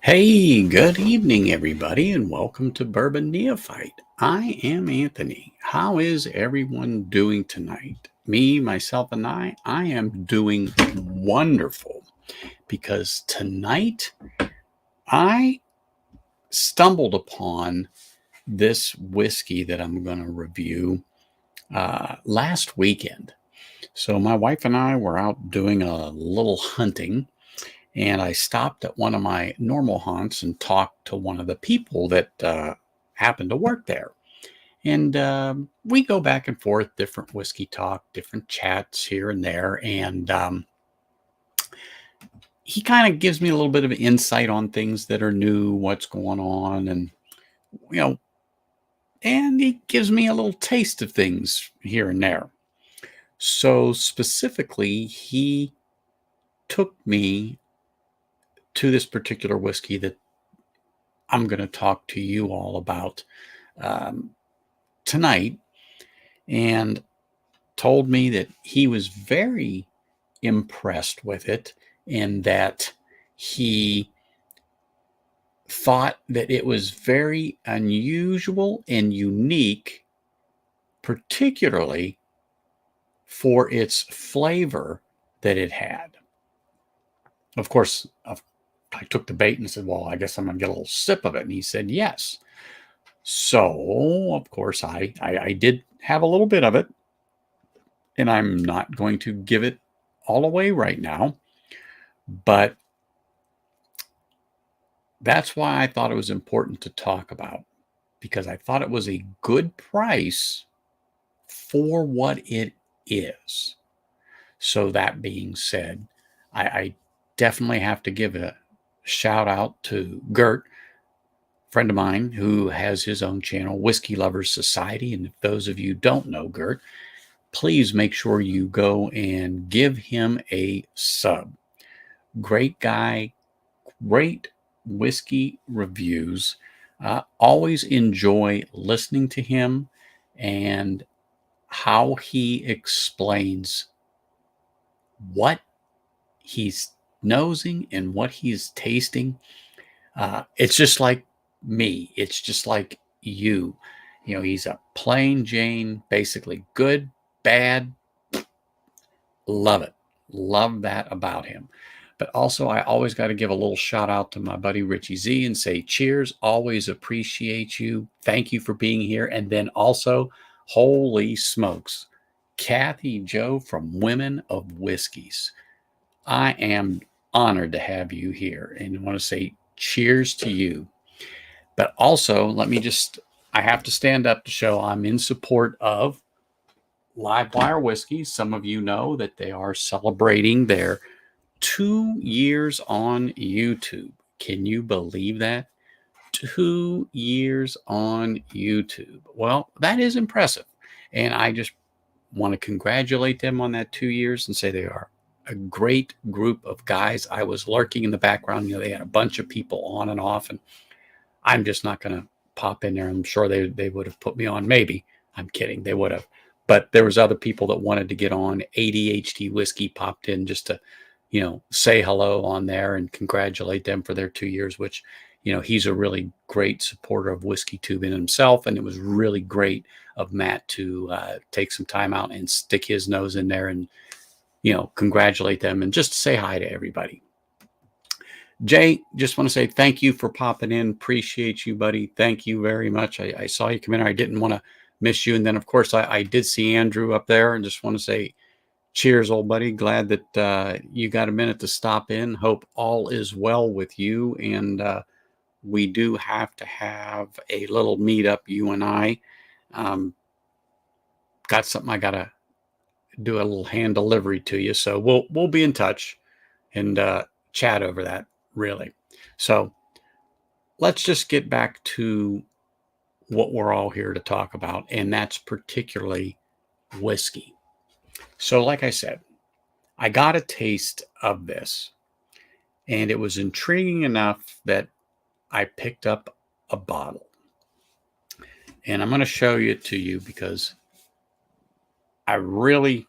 Hey, good evening, everybody, and welcome to Bourbon Neophyte. I am Anthony. How is everyone doing tonight? Me, myself, and I am doing wonderful because tonight I stumbled upon this whiskey that I'm going to review last weekend. So, my wife and I were out doing a little hunting. And I stopped at one of my normal haunts and talked to one of the people that happened to work there. And we go back and forth, different whiskey talk, different chats here and there. And he kind of gives me a little bit of insight on things that are new, what's going on. You know, and he gives me a little taste of things here and there. So specifically, he took me to this particular whiskey that I'm going to talk to you all about um, tonight, and told me that he was very impressed with it and that he thought that it was very unusual and unique, particularly for its flavor that it had. Of course, I took the bait and said, well, I guess I'm going to get a little sip of it. And he said, yes. So, of course, I did have a little bit of it, and I'm not going to give it all away right now, but that's why I thought it was important to talk about, because I thought it was a good price for what it is. So, that being said, I definitely have to give a shout out to Gert, friend of mine who has his own channel, Whiskey Lovers Society. And if those of you don't know Gert, please make sure you go and give him a sub. Great guy, great whiskey reviews. Always enjoy listening to him and how he explains what he's nosing and what he's tasting. It's just like me. It's just like you. You know, he's a plain Jane, basically good, bad, love it. Love that about him. But also, I always got to give a little shout out to my buddy Richie Z and say, cheers. Always appreciate you. Thank you for being here. And then also, holy smokes, Kathy Joe from Women of Whiskeys. I am honored to have you here and I want to say cheers to you. But also, I have to stand up to show I'm in support of Livewire Whiskey. Some of you know that they are celebrating their 2 years on YouTube. Can you believe that? 2 years on YouTube. Well, that is impressive. And I just want to congratulate them on that 2 years and say they are a great group of guys. I was lurking in the background. You know, they had a bunch of people on and off, and I'm just not going to pop in there. I'm sure they would have put me on. Maybe. I'm kidding. They would have. But there was other people that wanted to get on. ADHD Whiskey popped in just to, say hello on there and congratulate them for their 2 years, which, he's a really great supporter of Whiskey Tube in himself. And it was really great of Matt to take some time out and stick his nose in there and, congratulate them and just say hi to everybody. Jay, just want to say thank you for popping in. Appreciate you, buddy. Thank you very much. I saw you come in. I didn't want to miss you. And then, of course, I did see Andrew up there and just want to say cheers, old buddy. Glad that you got a minute to stop in. Hope all is well with you. And we do have to have a little meetup, you and I. Got something I got to do a little hand delivery to you. So we'll be in touch and chat over that, really. So let's just get back to what we're all here to talk about, and that's particularly whiskey. So, like I said, I got a taste of this, and it was intriguing enough that I picked up a bottle. And I'm going to show it to you because I really,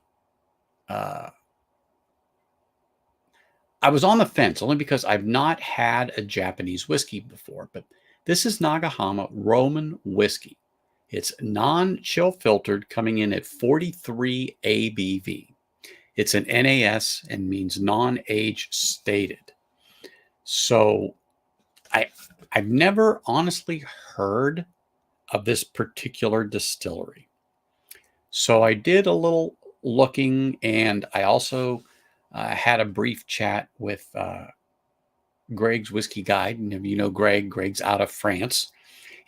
I was on the fence only because I've not had a Japanese whiskey before, but this is Nagahama Roman whiskey. It's non-chill filtered, coming in at 43 ABV. It's an NAS and means non-age stated. So I've never honestly heard of this particular distillery. So I did a little looking, and I also had a brief chat with Greg's Whiskey Guide. And if you know Greg, Greg's out of France.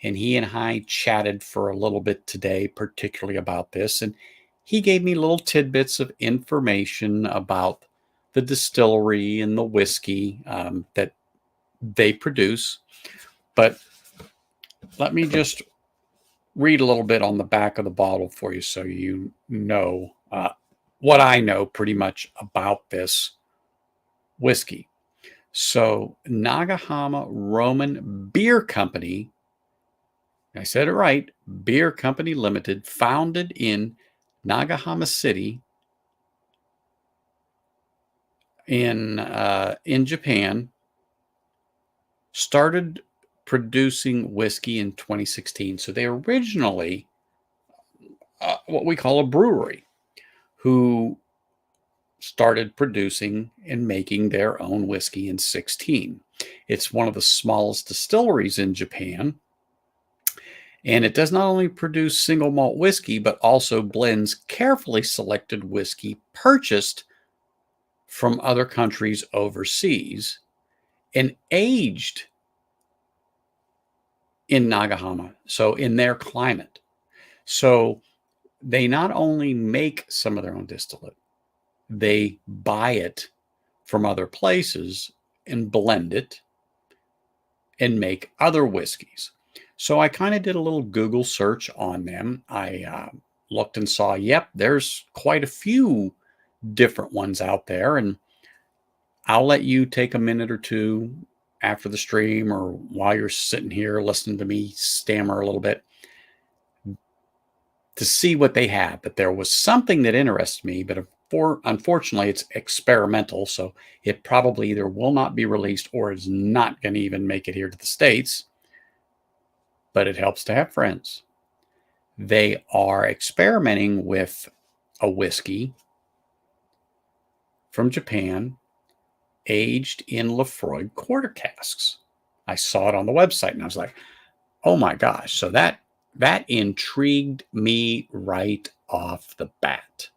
And he and I chatted for a little bit today, particularly about this. And he gave me little tidbits of information about the distillery and the whiskey that they produce. But let me just read a little bit on the back of the bottle for you so you know what I know pretty much about this whiskey. So, Nagahama Roman Beer Company, I said it right, Beer Company Limited, founded in Nagahama City in Japan, started producing whiskey in 2016. So they originally what we call a brewery, who started producing and making their own whiskey in 16. It's one of the smallest distilleries in Japan. And it does not only produce single malt whiskey, but also blends carefully selected whiskey purchased from other countries overseas and aged in Nagahama, so in their climate. So they not only make some of their own distillate, they buy it from other places and blend it and make other whiskeys. So I kind of did a little Google search on them. I looked and saw, yep, there's quite a few different ones out there. And I'll let you take a minute or two after the stream or while you're sitting here listening to me stammer a little bit to see what they have. But there was something that interested me, but unfortunately, it's experimental. So it probably either will not be released or is not going to even make it here to the States. But it helps to have friends. They are experimenting with a whiskey from Japan, aged in Lafroy quarter casks. I saw it on the website and I was like, oh my gosh. So that intrigued me right off the bat.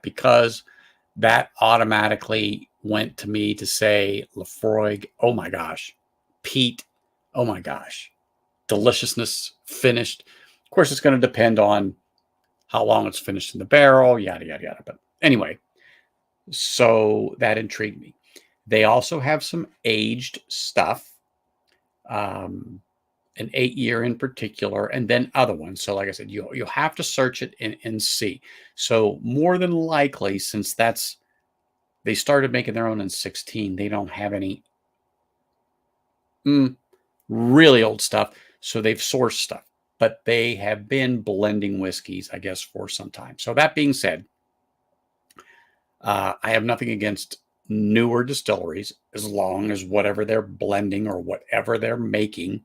Because that automatically went to me to say Lafroy, oh my gosh, peat, oh my gosh, deliciousness, finished. Of course, it's going to depend on how long it's finished in the barrel, yada, yada, yada. But anyway, so that intrigued me. They also have some aged stuff, an 8-year in particular, and then other ones. So like I said, you'll have to search it and see. So more than likely, since they started making their own in 16, they don't have any really old stuff. So they've sourced stuff, but they have been blending whiskeys, I guess, for some time. So that being said, I have nothing against newer distilleries as long as whatever they're blending or whatever they're making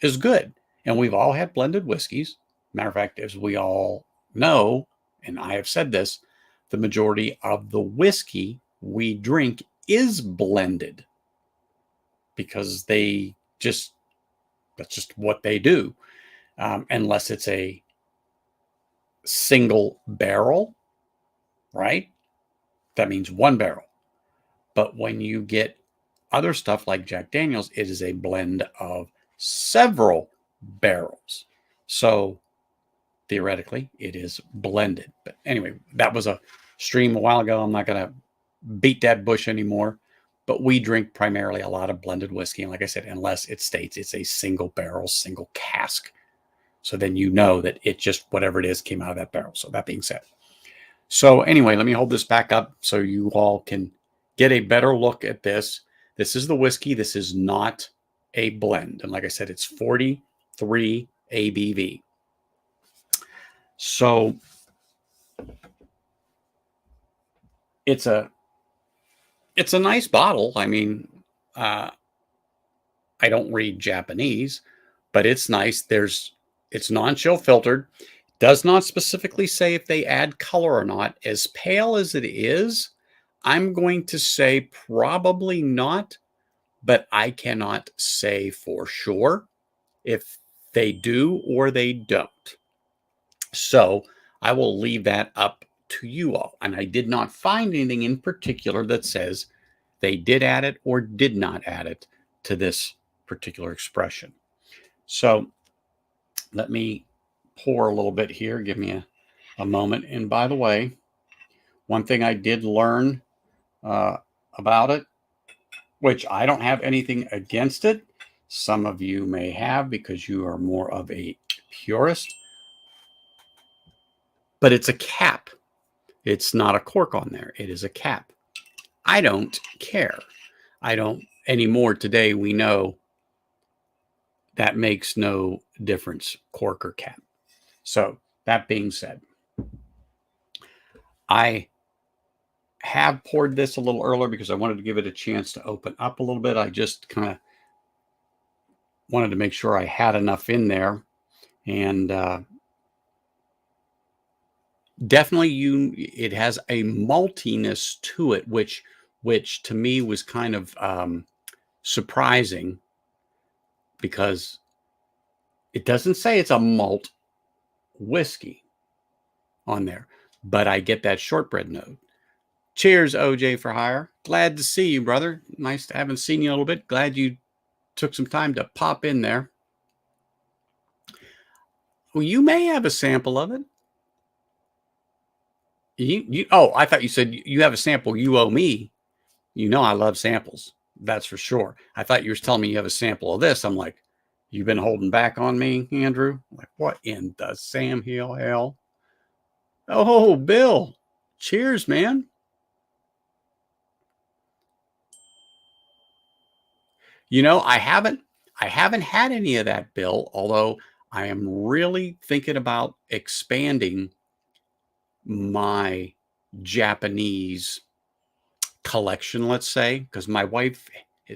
is good. And we've all had blended whiskeys. Matter of fact, as we all know, and I have said this, the majority of the whiskey we drink is blended because that's just what they do. Unless it's a single barrel, right? That means one barrel. But when you get other stuff like Jack Daniels, it is a blend of several barrels. So theoretically, it is blended. But anyway, that was a stream a while ago. I'm not going to beat that bush anymore. But we drink primarily a lot of blended whiskey. And like I said, unless it states it's a single barrel, single cask. So then you know that it just, whatever it is, came out of that barrel. So that being said. So anyway, let me hold this back up so you all can get a better look at this. This is the whiskey. This is not a blend. And like I said, it's 43 ABV. So it's a It's a nice bottle. I mean, uh, I don't read Japanese, but it's nice. It's non-chill filtered. Does not specifically say if they add color or not. As pale as it is, I'm going to say probably not, but I cannot say for sure if they do or they don't. So I will leave that up to you all. And I did not find anything in particular that says they did add it or did not add it to this particular expression. So let me pour a little bit here. Give me a moment. And by the way, one thing I did learn about it, which I don't have anything against it. Some of you may have because you are more of a purist, but it's a cap. It's not a cork on there. It is a cap. I don't care. I don't anymore. Today we know that makes no difference, cork or cap. So that being said, I have poured this a little earlier because I wanted to give it a chance to open up a little bit. I just kind of wanted to make sure I had enough in there. And definitely it has a maltiness to it, which to me was kind of surprising because it doesn't say it's a malt whiskey on there, but I get that shortbread note. Cheers, OJ for hire. Glad to see you, brother. Nice to haven't seen you in a little bit. Glad you took some time to pop in there. Well, you may have a sample of it. Oh, I thought you said you have a sample you owe me. You know I love samples. That's for sure. I thought you were telling me you have a sample of this. I'm like, you've been holding back on me, Andrew? I'm like, what in the Sam Hill hell? Oh, Bill. Cheers, man. You know, I haven't had any of that, Bill, although I am really thinking about expanding my Japanese collection, let's say, because my wife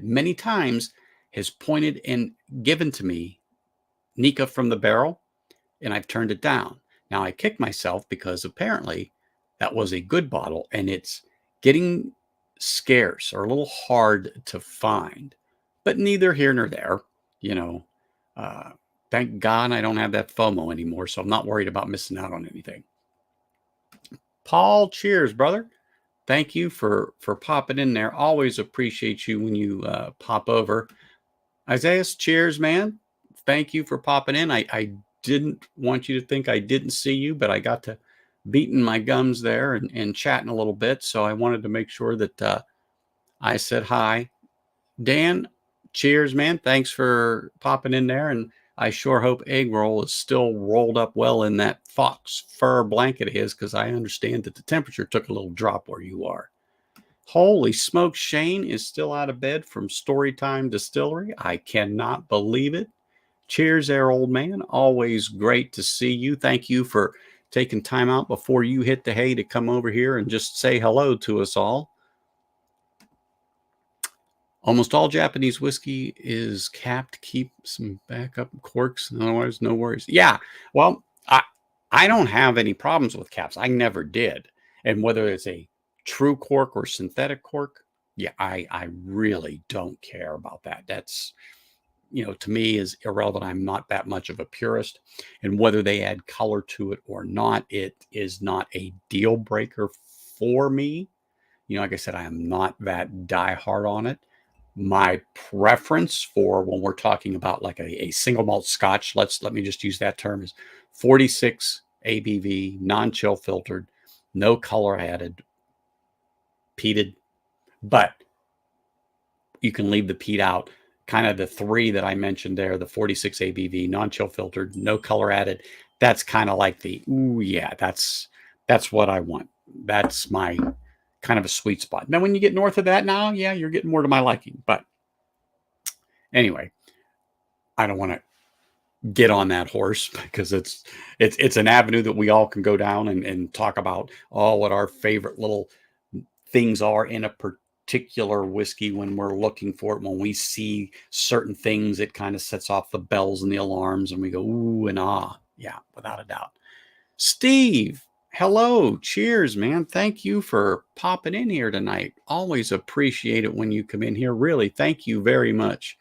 many times has pointed and given to me Nika from the barrel, and I've turned it down. Now I kick myself because apparently that was a good bottle and it's getting scarce or a little hard to find, but neither here nor there. You know, uh, thank God I don't have that FOMO anymore, so I'm not worried about missing out on anything. Paul, cheers, brother. Thank you for popping in there. Always appreciate you when you pop over. Isaiah, cheers, man. Thank you for popping in. I didn't want you to think I didn't see you, but I got to beating my gums there and chatting a little bit. So I wanted to make sure that I said hi. Dan, cheers, man. Thanks for popping in there. And I sure hope egg roll is still rolled up well in that fox fur blanket of his, because I understand that the temperature took a little drop where you are. Holy smoke, Shane is still out of bed from Storytime Distillery. I cannot believe it. Cheers there, old man. Always great to see you. Thank you for taking time out before you hit the hay to come over here and just say hello to us all. Almost all Japanese whiskey is capped. Keep some backup corks. Otherwise, no worries. Yeah, well, I don't have any problems with caps. I never did. And whether it's a true cork or synthetic cork, yeah, I really don't care about that. That's, to me is irrelevant. I'm not that much of a purist. And whether they add color to it or not, it is not a deal breaker for me. Like I said, I am not that diehard on it. My preference for when we're talking about like a single malt scotch, let me just use that term, is 46 ABV, non-chill filtered, no color added, peated, but you can leave the peat out. Kind of the three that I mentioned there, the 46 ABV, non-chill filtered, no color added. That's kind of like that's what I want. That's my kind of a sweet spot. Now, when you get north of that now, yeah, you're getting more to my liking. But anyway, I don't want to get on that horse because it's an avenue that we all can go down and talk about what our favorite little things are in a particular whiskey, when we're looking for it, when we see certain things, it kind of sets off the bells and the alarms, and we go, ooh and ah. Yeah, without a doubt. Steve, hello. Cheers, man. Thank you for popping in here tonight. Always appreciate it when you come in here. Really, thank you very much.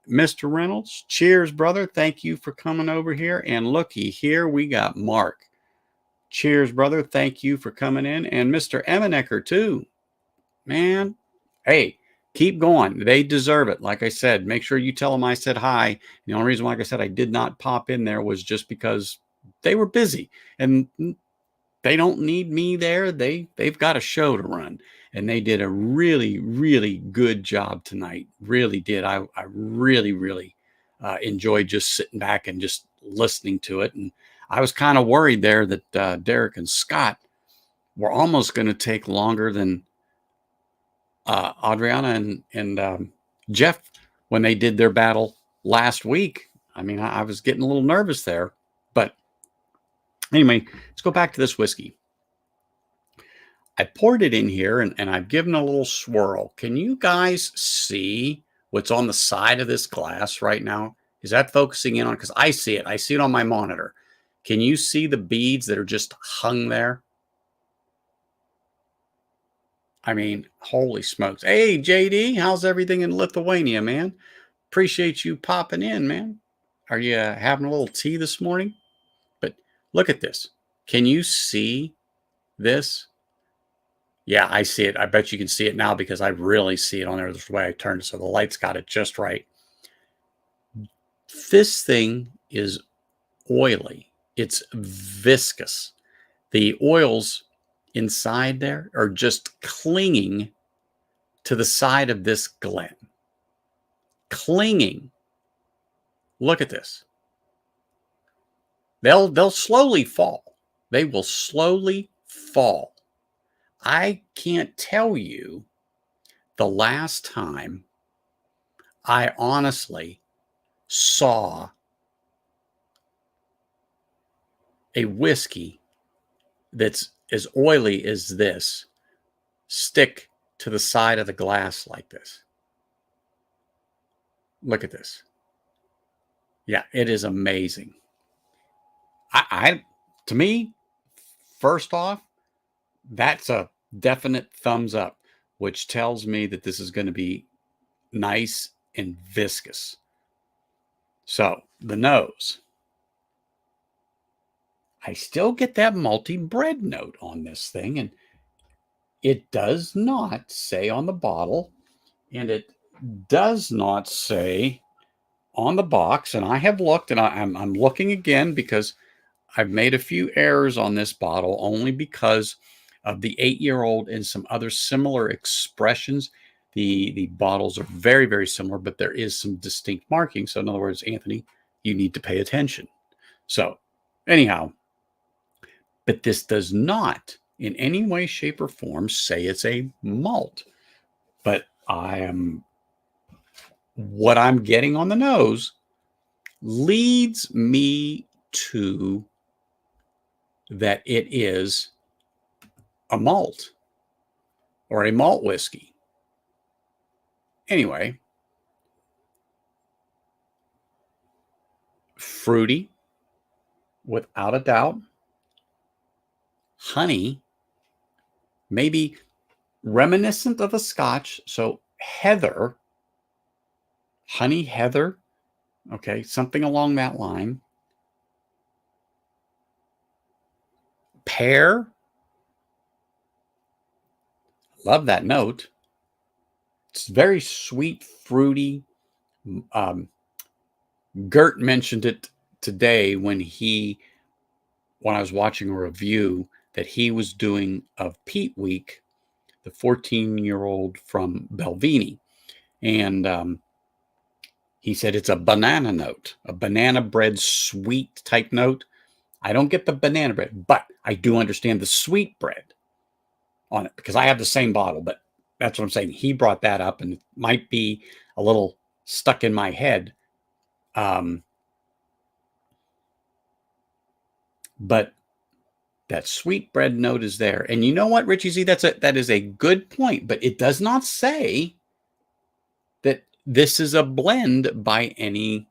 Mr. Reynolds, cheers, brother. Thank you for coming over here. And looky here, we got Mark. Cheers, brother. Thank you for coming in. And Mr. Emanecker, too. Man, hey, keep going. They deserve it. Like I said, make sure you tell them I said hi. The only reason, like I said, I did not pop in there was just because they were busy. And they don't need me there. They've got a show to run. And they did a really, really good job tonight. Really did. I really, really enjoyed just sitting back and just listening to it. And I was kind of worried there that Derek and Scott were almost going to take longer than Adriana and Jeff when they did their battle last week. I mean, I was getting a little nervous there. But anyway, let's go back to this whiskey. I poured it in here and I've given a little swirl. Can you guys see what's on the side of this glass right now? Is that focusing in on? Because I see it. I see it on my monitor. Can you see the beads that are just hung there? I mean, holy smokes. Hey, JD, how's everything in Lithuania, man? Appreciate you popping in, man. Are you having a little tea this morning? But look at this. Can you see this? Yeah, I see it. I bet you can see it now because I really see it on there. This way I turned it so the light's got it just right. This thing is oily. It's viscous. The oils inside there are just clinging to the side of this glen. Clinging. Look at this. They'll slowly fall. They will slowly fall. I can't tell you the last time I honestly saw a whiskey that's as oily as this stick to the side of the glass like this. Look at this. Yeah, it is amazing. To me, first off, that's a definite thumbs up, which tells me that this is going to be nice and viscous. So the nose, I still get that malty bread note on this thing, and it does not say on the bottle, and it does not say on the box. And I have looked, and I'm looking again because I've made a few errors on this bottle only because of the 8-year-old and some other similar expressions. The bottles are very, very similar, but there is some distinct marking. So in other words, Anthony, you need to pay attention. So anyhow, but this does not in any way, shape, or form say it's a malt. But what I'm getting on the nose leads me to that it is a malt or a malt whiskey. Anyway, fruity, without a doubt. Honey, maybe reminiscent of a Scotch. So heather, honey heather, okay, something along that line. Pear, love that note. It's very sweet, fruity. Gert mentioned it today when I was watching a review that he was doing of Peat Week, the 14-year-old from Belvini. And he said it's a banana note, a banana bread sweet type note. I don't get the banana bread, but I do understand the sweet bread on it because I have the same bottle. But that's what I'm saying. He brought that up, and it might be a little stuck in my head. But That sweetbread note is there. And you know what, Richie Z, that is a good point, but it does not say that this is a blend by any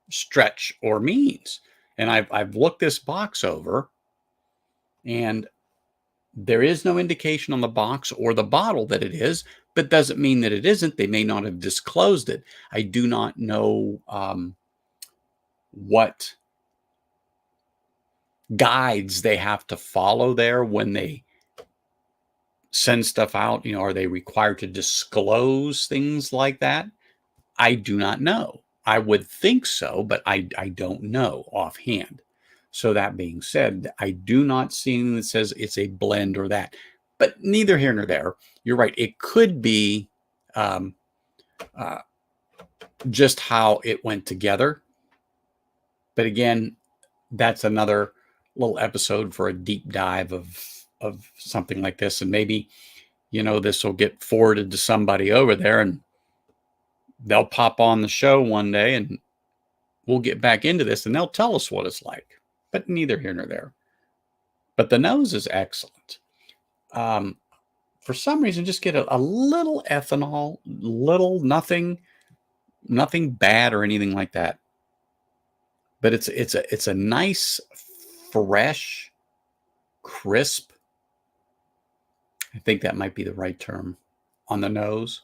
stretch or means. And I've looked this box over, and there is no indication on the box or the bottle that it is, but doesn't mean that it isn't. They may not have disclosed it. I do not know what guides they have to follow there when they send stuff out. Are they required to disclose things like that? I do not know. I would think so, but I don't know offhand. So that being said, I do not see anything that says it's a blend or that. But neither here nor there. You're right. It could be just how it went together. But again, that's another little episode for a deep dive of something like this. And maybe, this will get forwarded to somebody over there, and they'll pop on the show one day, and we'll get back into this, and they'll tell us what it's like. But neither here nor there. But the nose is excellent. For some reason, just get a little ethanol, nothing bad or anything like that. But it's a nice, fresh, crisp. I think that might be the right term on the nose.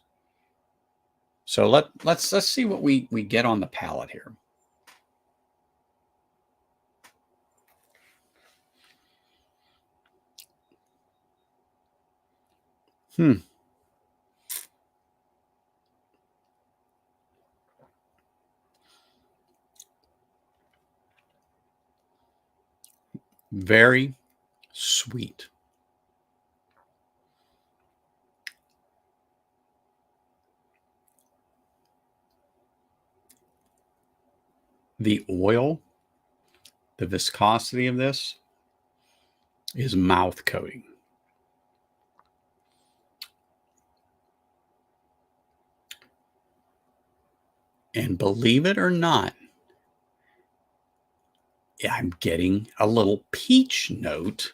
So let's see what we get on the palate here. Very sweet. The oil, the viscosity of this is mouth coating. And believe it or not, I'm getting a little peach note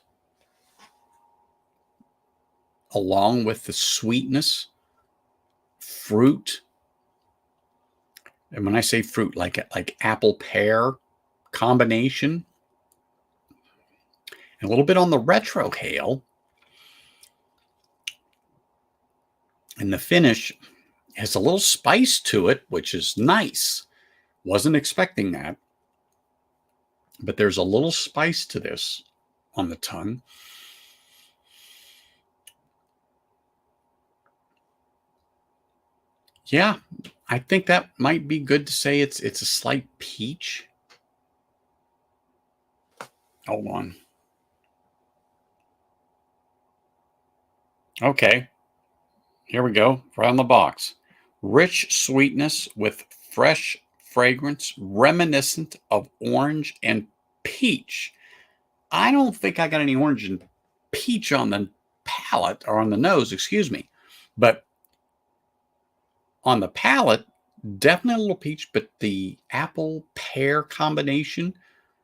along with the sweetness, fruit. And when I say fruit, like apple pear combination, and a little bit on the retrohale. And the finish has a little spice to it, which is nice. Wasn't expecting that. But there's a little spice to this on the tongue. Yeah, I think that might be good to say it's a slight peach. Hold on. Okay, here we go, right on the box. Rich sweetness with fresh fragrance reminiscent of orange and peach. I don't think I got any orange and peach on the palate, or on the nose, excuse me. But on the palate, definitely a little peach, but the apple pear combination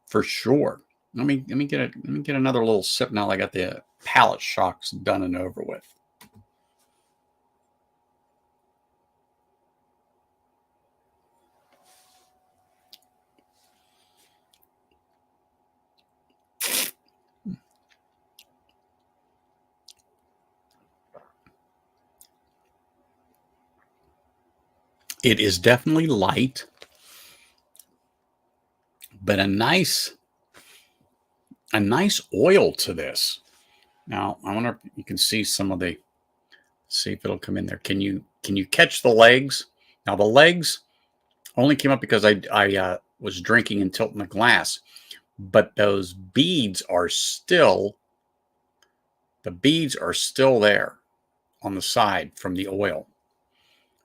for sure. Let me get another little sip now. I got the palate shocks done and over with. It is definitely light, but a nice oil to this. Now, I wonder if you can see some of the, see if it'll come in there. Can you catch the legs? Now, the legs only came up because I was drinking and tilting the glass, but those beads are still, there on the side from the oil.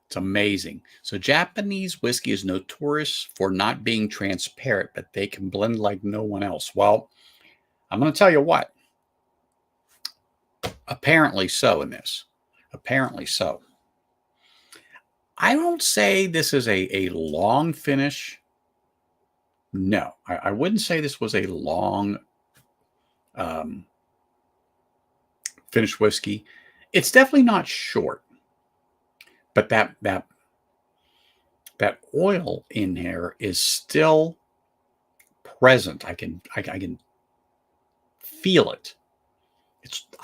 It's amazing. So Japanese whiskey is notorious for not being transparent, but they can blend like no one else. Well, I'm going to tell you what. Apparently so in this. Apparently so. I don't say this is a long finish. No, I wouldn't say this was a long finished whiskey. It's definitely not short, but that oil in here is still present. I can feel it.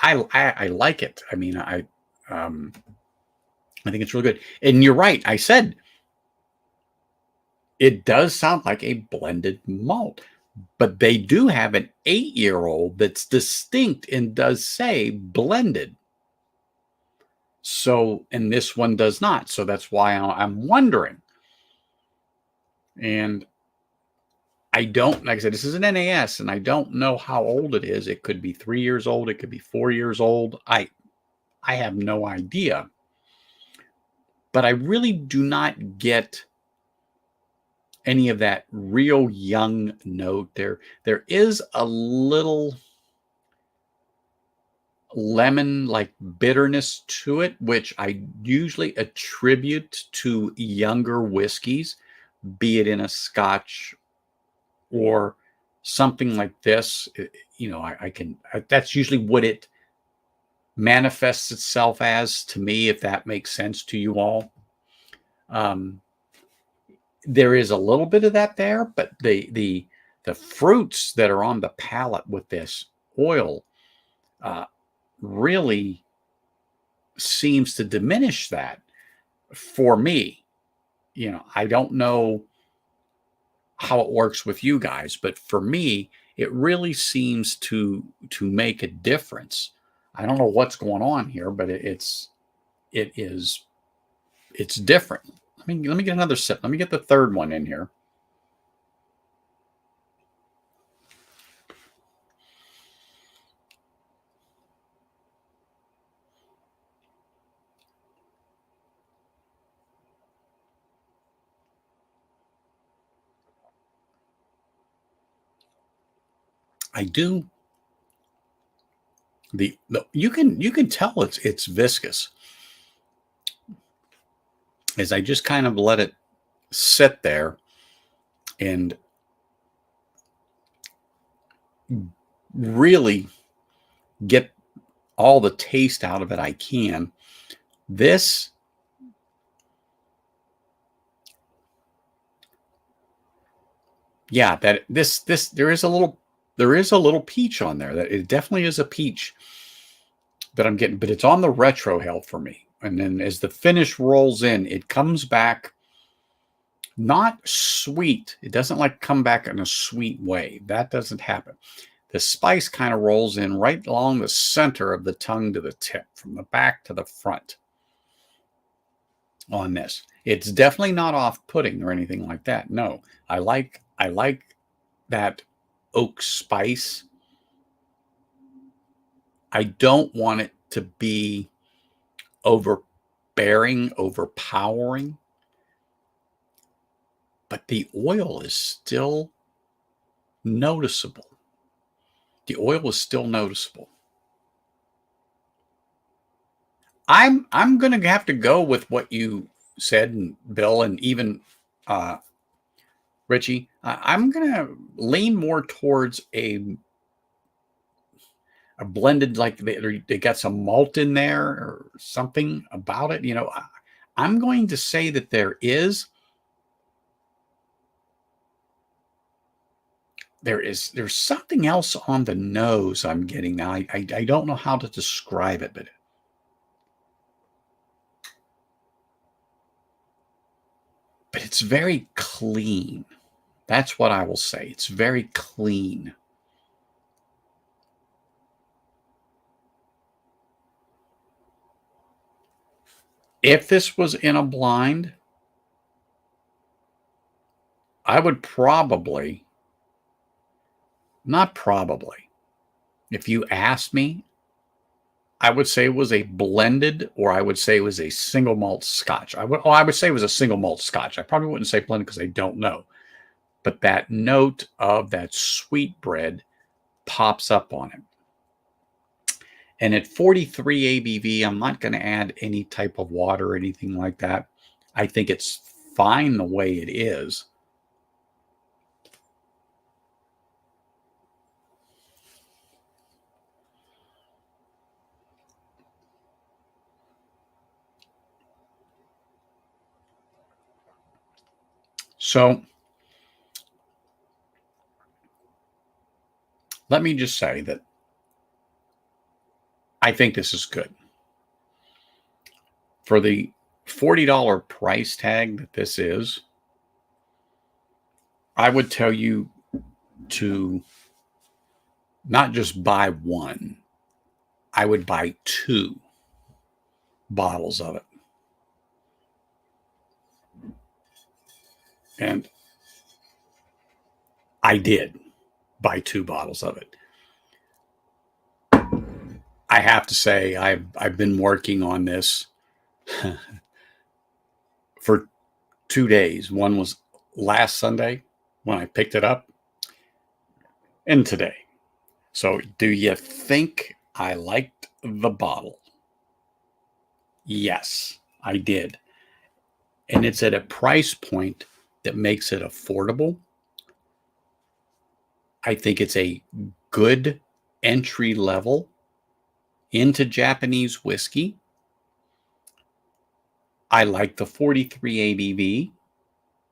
I like it. I mean, I think it's really good. And you're right. I said it does sound like a blended malt, but they do have an 8-year-old that's distinct and does say blended. So, and this one does not. So that's why I'm wondering. And I don't, like I said, this is an NAS, and I don't know how old it is. It could be 3 years old. It could be 4 years old. I have no idea. But I really do not get any of that real young note there. There is a little lemon like bitterness to it, which I usually attribute to younger whiskeys, be it in a Scotch or something like this. That's usually what it manifests itself as to me, if that makes sense to you all. There is a little bit of that there, but the fruits that are on the palate with this oil really seems to diminish that for me. I don't know how it works with you guys, but for me, it really seems to make a difference. I don't know what's going on here, but it's different. Let me get another sip. Let me get the third one in here. I do. You can tell it's viscous, as I just kind of let it sit there and really get all the taste out of it I can. This, yeah, there is a little peach on there. That it definitely is a peach that I'm getting, but it's on the retrohale for me. And then as the finish rolls in, it comes back not sweet. It doesn't like come back in a sweet way. That doesn't happen. The spice kind of rolls in right along the center of the tongue to the tip, from the back to the front on this. It's definitely not off-putting or anything like that. No, I like that oak spice. I don't want it to be overbearing, overpowering, but the oil is still noticeable. The oil is still noticeable. I'm going to have to go with what you said, and Bill, and even Richie. I'm going to lean more towards a blended, like they got some malt in there or something about it. I'm going to say that there's something else on the nose I'm getting now. I don't know how to describe it, but it's very clean. That's what I will say. It's very clean. If this was in a blind, I would probably, not probably, if you asked me, I would say it was a blended, or I would say it was a single malt Scotch. I would say it was a single malt Scotch. I probably wouldn't say blended because I don't know. But that note of that sweet bread pops up on it. And at 43 ABV, I'm not going to add any type of water or anything like that. I think it's fine the way it is. So let me just say that I think this is good. For the $40 price tag that this is, I would tell you to not just buy one, I would buy 2 bottles of it. And I did buy 2 bottles of it. I have to say, I've been working on this for 2 days. One was last Sunday when I picked it up, and today. So, do you think I liked the bottle? Yes, I did. And it's at a price point that makes it affordable. I think it's a good entry level into Japanese whiskey. I like the 43 ABV.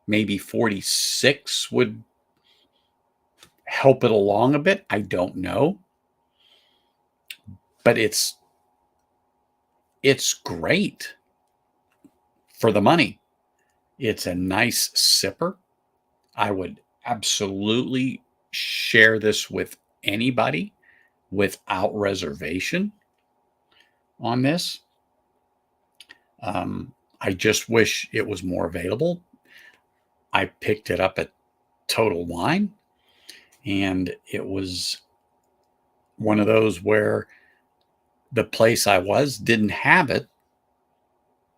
Maybe 46 would help it along a bit. I don't know. But it's great for the money. It's a nice sipper. I would absolutely share this with anybody without reservation on this. I just wish it was more available. I picked it up at Total Wine, and it was one of those where the place I was didn't have it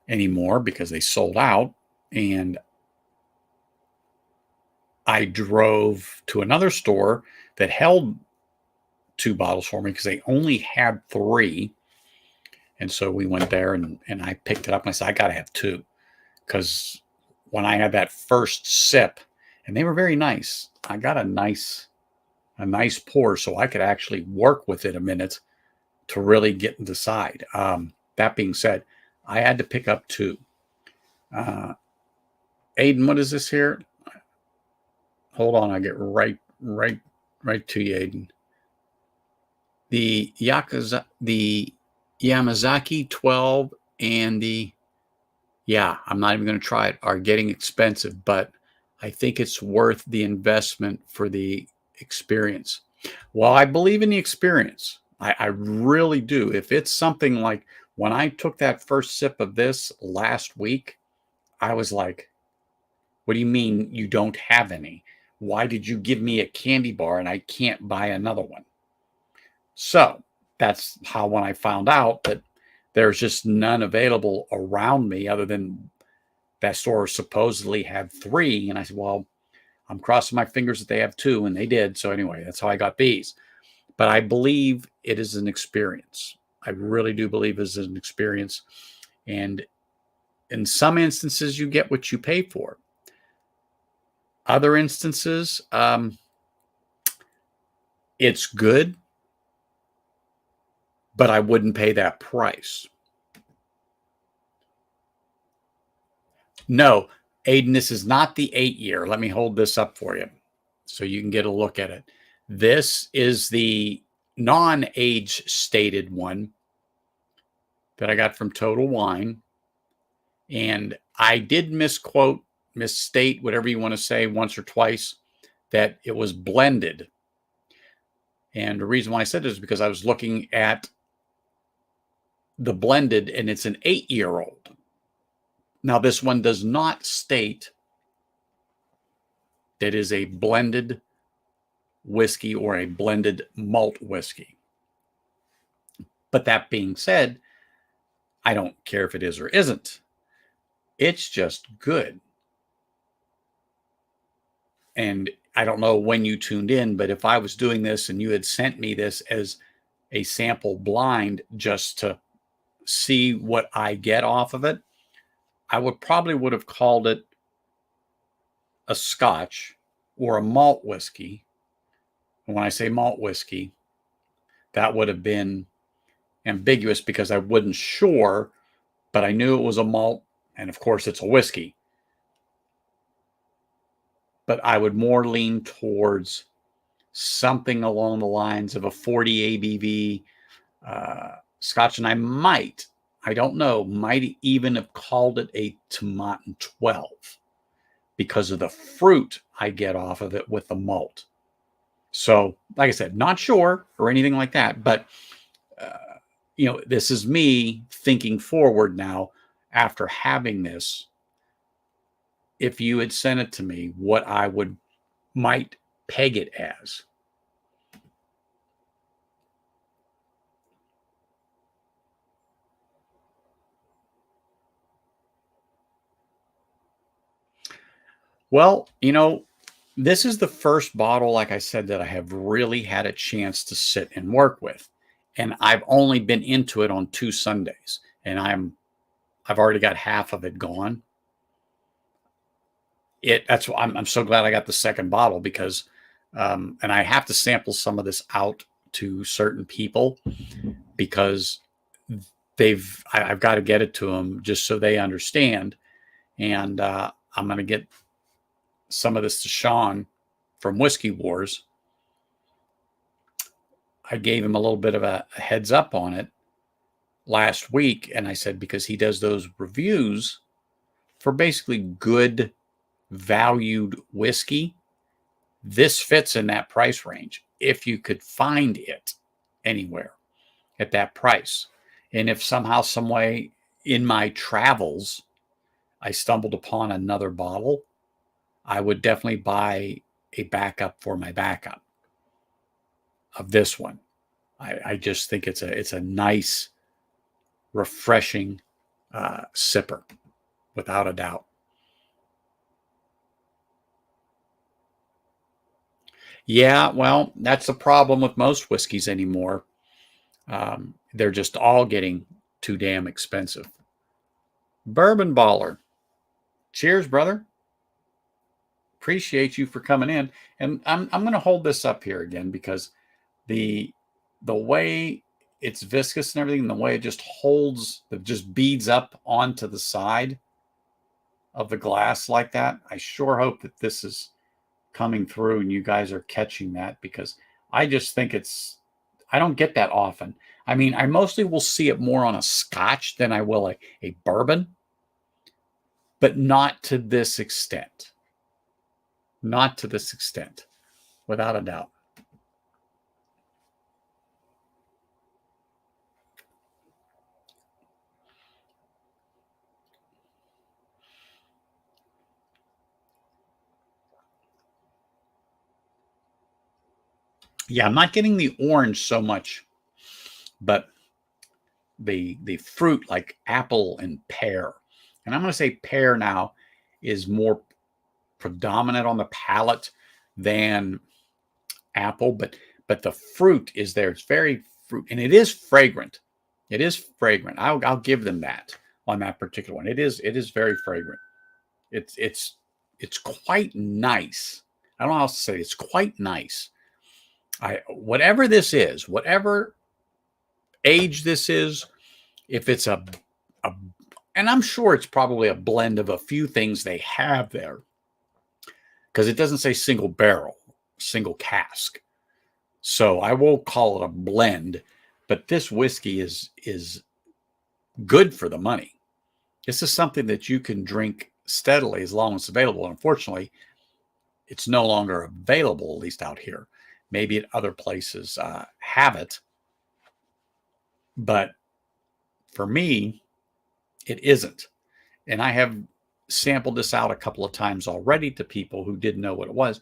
anymore because they sold out. And I drove to another store that held 2 bottles for me because they only had 3. And so we went there and I picked it up and I said, I got to have 2. Because when I had that first sip, and they were very nice, I got a nice pour so I could actually work with it a minute to really get and decide. That being said, I had to pick up 2. Aiden, what is this here? Hold on, I get right to you, Aiden. The Yamazaki 12 and I'm not even going to try it, are getting expensive, but I think it's worth the investment for the experience. Well, I believe in the experience. I really do. If it's something like when I took that first sip of this last week, I was like, what do you mean you don't have any? Why did you give me a candy bar and I can't buy another one? So that's how, when I found out that there's just none available around me other than that store supposedly had 3. And I said, well, I'm crossing my fingers that they have 2, and they did. So anyway, that's how I got these. But I believe it is an experience. I really do believe it is an experience. And in some instances, you get what you pay for. Other instances, it's good, but I wouldn't pay that price. No, Aiden, this is not the 8-year. Let me hold this up for you so you can get a look at it. This is the non-age stated one that I got from Total Wine. And I did misstate, whatever you want to say, once or twice, that it was blended. And the reason why I said this is because I was looking at the blended, and it's an 8-year-old. Now, this one does not state that it is a blended whiskey or a blended malt whiskey. But that being said, I don't care if it is or isn't. It's just good. And I don't know when you tuned in, but if I was doing this and you had sent me this as a sample blind just to see what I get off of it, I would have called it a Scotch or a malt whiskey. And when I say malt whiskey, that would have been ambiguous because I wasn't sure, but I knew it was a malt, and of course it's a whiskey. but I would more lean towards something along the lines of a 40 ABV Scotch, and I don't know, might even have called it a Tomatin 12 because of the fruit I get off of it with the malt. So, like I said, not sure or anything like that, but this is me thinking forward now after having this. If you had sent it to me, what I might peg it as. Well, this is the first bottle, like I said, that I have really had a chance to sit and work with. And I've only been into it on 2 Sundays, and I've already got half of it gone. That's why I'm so glad I got the second bottle because and I have to sample some of this out to certain people because I've got to get it to them just so they understand. And I'm going to get some of this to Sean from Whiskey Wars. I gave him a little bit of a heads up on it last week. And I said, because he does those reviews for basically good valued whiskey, this fits in that price range if you could find it anywhere at that price. And if somehow, some way in my travels, I stumbled upon another bottle, I would definitely buy a backup for my backup of this one. I just think it's a nice, refreshing sipper, without a doubt. Yeah, well, that's the problem with most whiskeys anymore. They're just all getting too damn expensive. Bourbon Baller. Cheers, brother. Appreciate you for coming in. And I'm going to hold this up here again because the way it's viscous and everything, the way it just holds, it just beads up onto the side of the glass like that. I sure hope that this is coming through and you guys are catching that because I just think I don't get that often. I mean, I mostly will see it more on a Scotch than I will a bourbon, but not to this extent. Not to this extent, without a doubt. Yeah, I'm not getting the orange so much, but the fruit like apple and pear. And I'm going to say pear now is more predominant on the palate than apple, but the fruit is there. It's very fruit, and it is fragrant. It is fragrant. I'll give them that on that particular one. It is very fragrant. It's quite nice. I don't know how else to say it. It's quite nice. Whatever this is, whatever age this is, if it's a and I'm sure it's probably a blend of a few things they have there because it doesn't say single barrel, single cask. So I won't call it a blend, but this whiskey is good for the money. This is something that you can drink steadily as long as it's available. Unfortunately, it's no longer available, at least out here. Maybe at other places have it, but for me, it isn't. And I have sampled this out a couple of times already to people who didn't know what it was,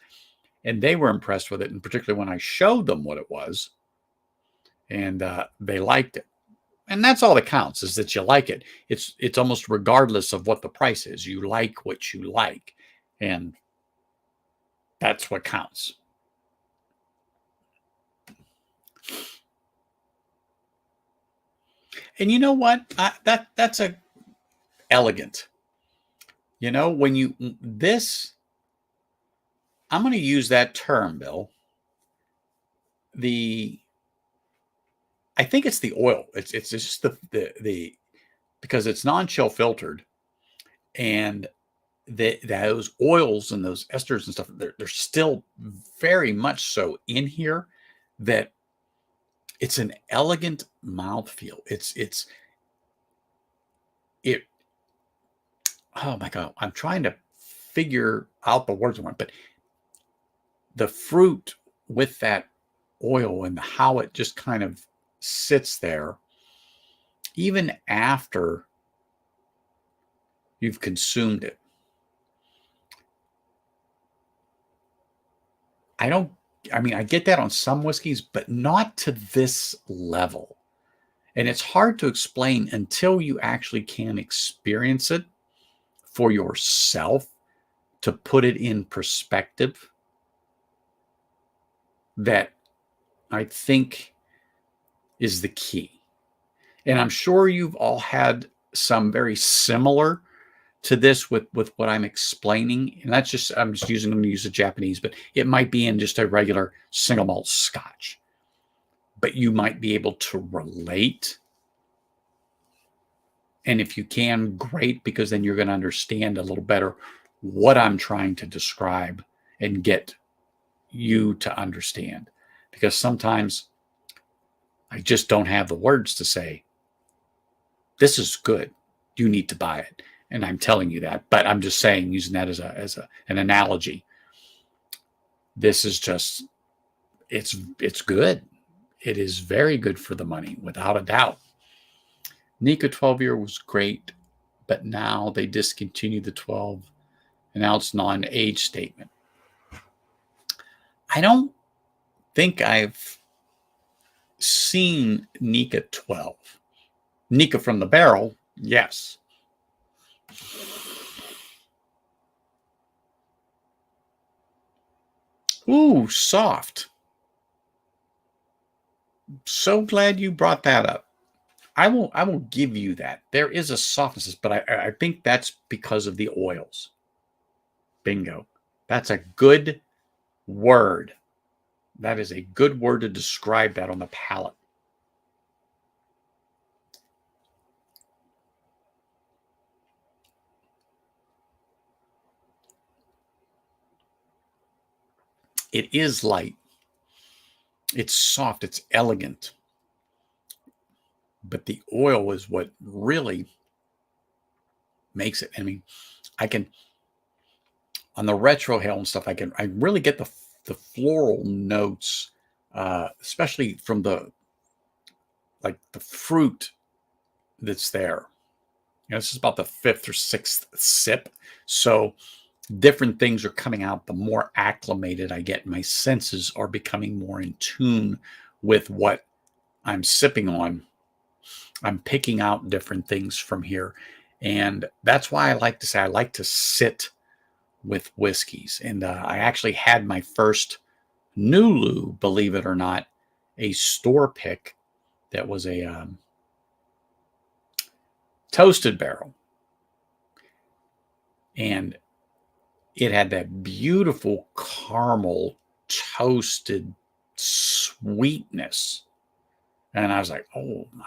and they were impressed with it, and particularly when I showed them what it was, and they liked it. And that's all that counts, is that you like it. It's almost regardless of what the price is. You like what you like, and that's what counts. And you know what? That's a elegant. When I'm going to use that term, Bill. I think it's the oil. It's just the because it's non-chill filtered, and those oils and those esters and stuff, they're still very much so in here, that it's an elegant mouthfeel. It oh my God, I'm trying to figure out the words I want, but the fruit with that oil and how it just kind of sits there, even after you've consumed it. I get that on some whiskeys, but not to this level. And it's hard to explain until you actually can experience it for yourself, to put it in perspective, that I think is the key. And I'm sure you've all had some very similar to this with what I'm explaining. And I'm just using them to use the Japanese, but it might be in just a regular single malt scotch. But you might be able to relate. And if you can, great, because then you're going to understand a little better what I'm trying to describe and get you to understand. Because sometimes I just don't have the words to say, this is good, you need to buy it. And I'm telling you that, but I'm just saying, using that as an analogy. This is just, it's good. It is very good for the money, without a doubt. Nika 12-year was great, but now they discontinued the 12, and now it's non-age statement. I don't think I've seen Nika 12. Nika from the barrel, yes. Ooh, soft. So glad you brought that up. I will give you that. There is a softness, but I think that's because of the oils. Bingo. That's a good word. That is a good word to describe that on the palate. It is light. It's soft. It's elegant. But the oil is what really makes it. I mean, I can, on the retrohale and stuff, I really get the floral notes, especially from the fruit that's there. This is about the 5th or 6th sip. So different things are coming out. The more acclimated I get, my senses are becoming more in tune with what I'm sipping on. I'm picking out different things from here. And that's why I like to say I like to sit with whiskeys. And I actually had my first Nulu, believe it or not, a store pick that was a toasted barrel. And it had that beautiful caramel toasted sweetness. And I was like, oh my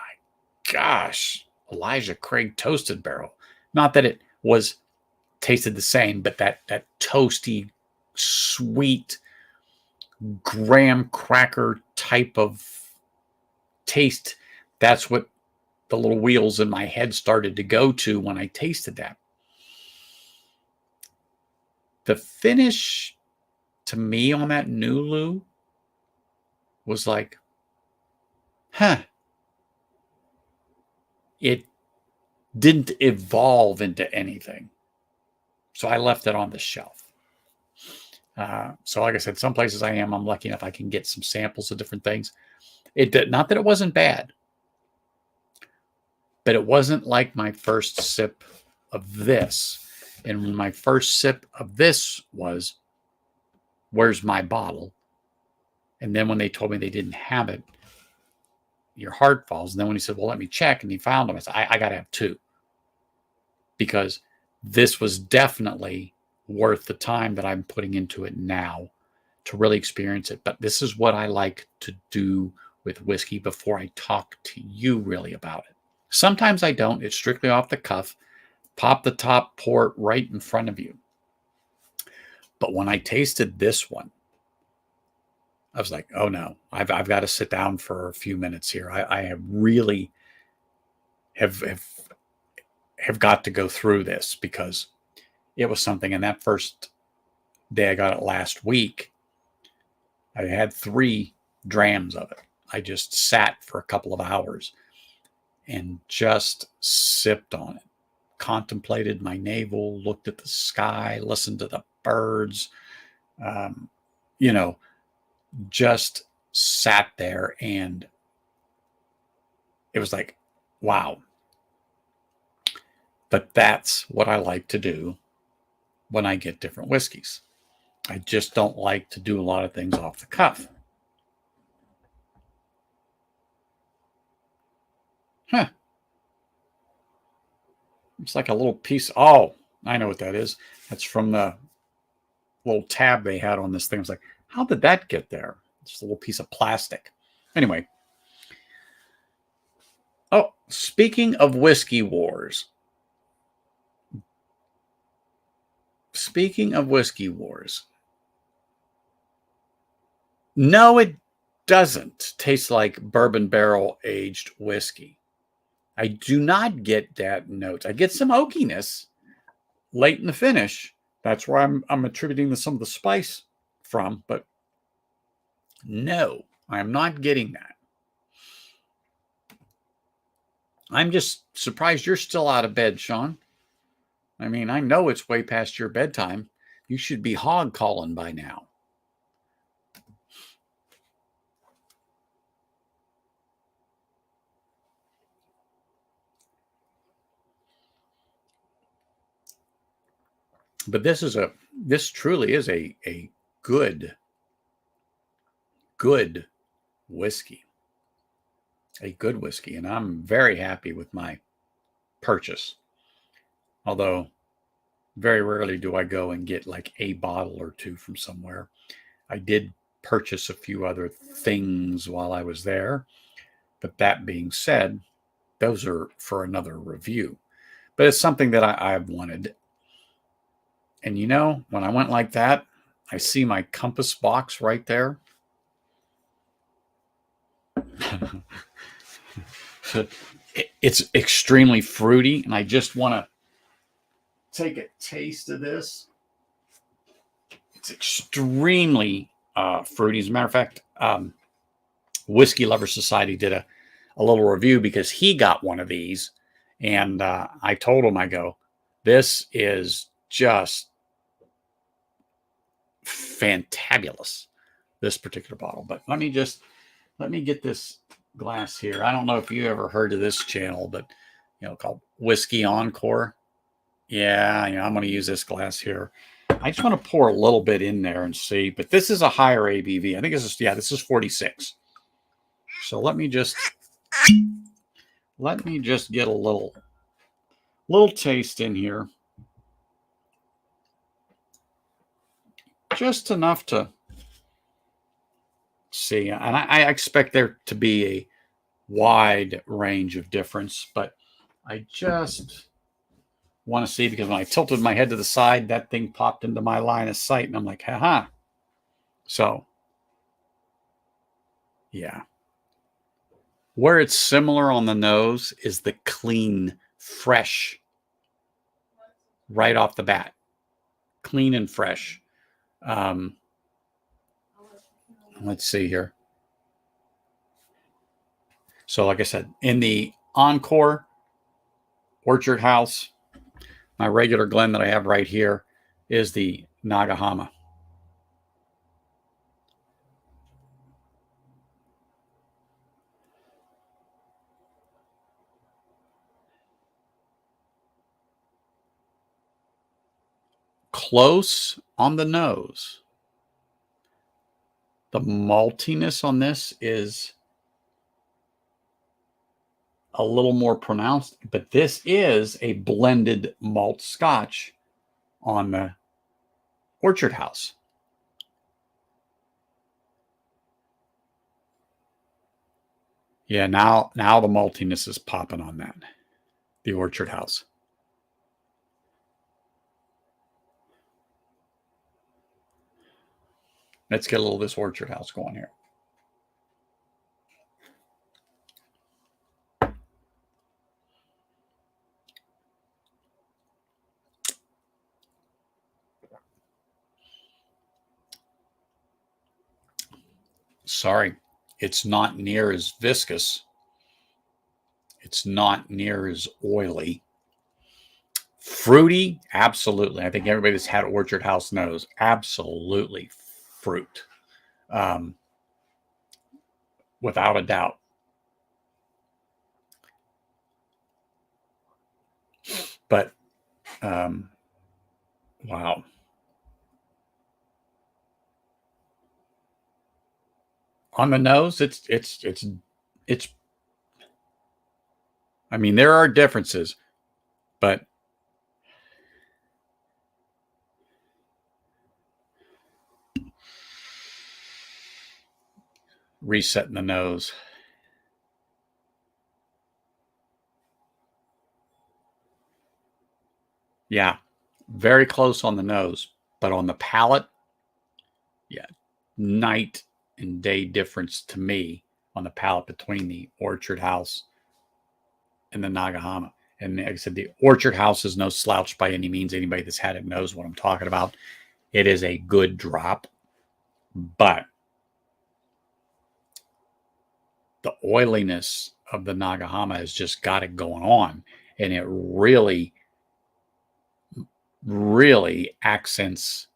gosh, Elijah Craig toasted barrel. Not that it was tasted the same, but that toasty, sweet, graham cracker type of taste, that's what the little wheels in my head started to go to when I tasted that. The finish to me on that Nulu was like, it didn't evolve into anything. So I left it on the shelf. So like I said, some places I'm lucky enough I can get some samples of different things. Not that it wasn't bad, but it wasn't like my first sip of this. And when my first sip of this was, where's my bottle? And then when they told me they didn't have it, your heart falls. And then when he said, well, let me check, and he found them, I said, I got to have 2. Because this was definitely worth the time that I'm putting into it now to really experience it. But this is what I like to do with whiskey before I talk to you really about it. Sometimes I don't. It's strictly off the cuff. Pop the top, pour it right in front of you. But when I tasted this one, I was like, oh no, I've got to sit down for a few minutes here. I have really have got to go through this, because it was something. And that first day I got it last week, I had 3 drams of it. I just sat for a couple of hours and just sipped on it, contemplated my navel, looked at the sky, listened to the birds, you know, just sat there. And it was like, wow. But that's what I like to do when I get different whiskeys. I just don't like to do a lot of things off the cuff. Huh. It's like a little piece. Oh, I know what that is. That's from the little tab they had on this thing. I was like, how did that get there? Just a little piece of plastic. Anyway. Oh, speaking of whiskey wars. No, it doesn't taste like bourbon barrel aged whiskey. I do not get that note. I get some oakiness late in the finish. That's where I'm attributing some of the spice from. But no, I'm not getting that. I'm just surprised you're still out of bed, Sean. I mean, I know it's way past your bedtime. You should be hog calling by now. But this truly is a good whiskey. A good whiskey. And I'm very happy with my purchase. Although very rarely do I go and get like a bottle or 2 from somewhere. I did purchase a few other things while I was there. But that being said, those are for another review. But it's something that I've wanted. And you know, when I went like that, I see my compass box right there. It's extremely fruity, and I just want to take a taste of this. It's extremely fruity. As a matter of fact, Whiskey Lover Society did a little review because he got one of these, and I told him, I go, this is just fantabulous, this particular bottle. But let me get this glass here. I don't know if you ever heard of this channel, but called Whiskey Encore. Yeah, I'm going to use this glass here. I just want to pour a little bit in there and see, but this is a higher ABV. I think this is 46. So let me just get a little taste in here. Just enough to see. And I expect there to be a wide range of difference, but I just want to see, because when I tilted my head to the side, that thing popped into my line of sight, and I'm like, haha. So, yeah. Where it's similar on the nose is the clean, fresh, right off the bat. Clean and fresh. Let's see here. So, like I said, in the Encore Orchard House, my regular Glen that I have right here is the Nagahama. Close on the nose. The maltiness on this is a little more pronounced, but this is a blended malt scotch on the Orchard House. Yeah, now the maltiness is popping on that. The Orchard House. Let's get a little of this Orchard House going here. Sorry, it's not near as viscous. It's not near as oily. Fruity, absolutely. I think everybody that's had Orchard House knows absolutely fruit, without a doubt. But wow. On the nose, it's I mean, there are differences, but resetting the nose. Yeah, very close on the nose, but on the palate, yeah, night and day difference to me on the palate between the Orchard House and the Nagahama. And like I said, the Orchard House is no slouch by any means. Anybody that's had it knows what I'm talking about. It is a good drop, but the oiliness of the Nagahama has just got it going on. And it really, really accents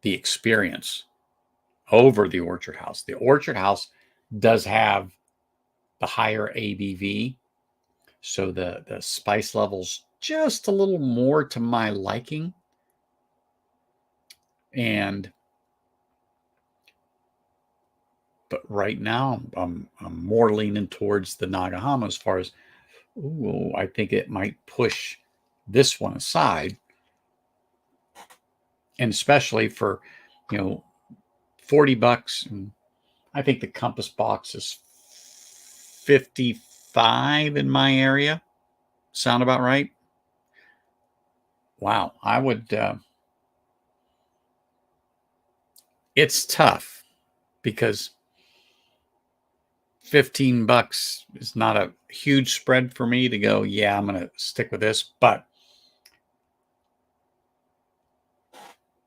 the experience over the Orchard House. The Orchard House does have the higher ABV, so the spice levels just a little more to my liking. But right now, I'm more leaning towards the Nagahama as far as, ooh, I think it might push this one aside. And especially for, 40 bucks. And I think the Compass box is 55 in my area. Sound about right? Wow. I would, it's tough because 15 bucks is not a huge spread for me to go, yeah, I'm going to stick with this. But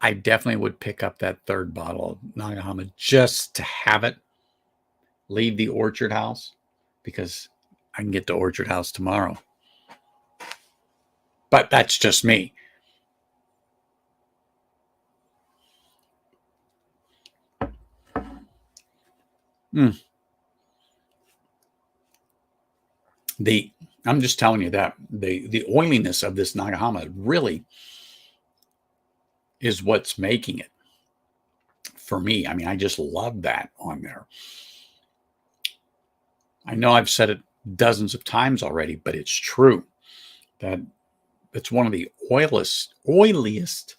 I definitely would pick up that third bottle of Nagahama just to have it leave the Orchard House, because I can get to Orchard House tomorrow. But that's just me. I'm just telling you that the oiliness of this Nagahama really is what's making it for me. I mean, I just love that on there. I know I've said it dozens of times already, but it's true that it's one of the oiliest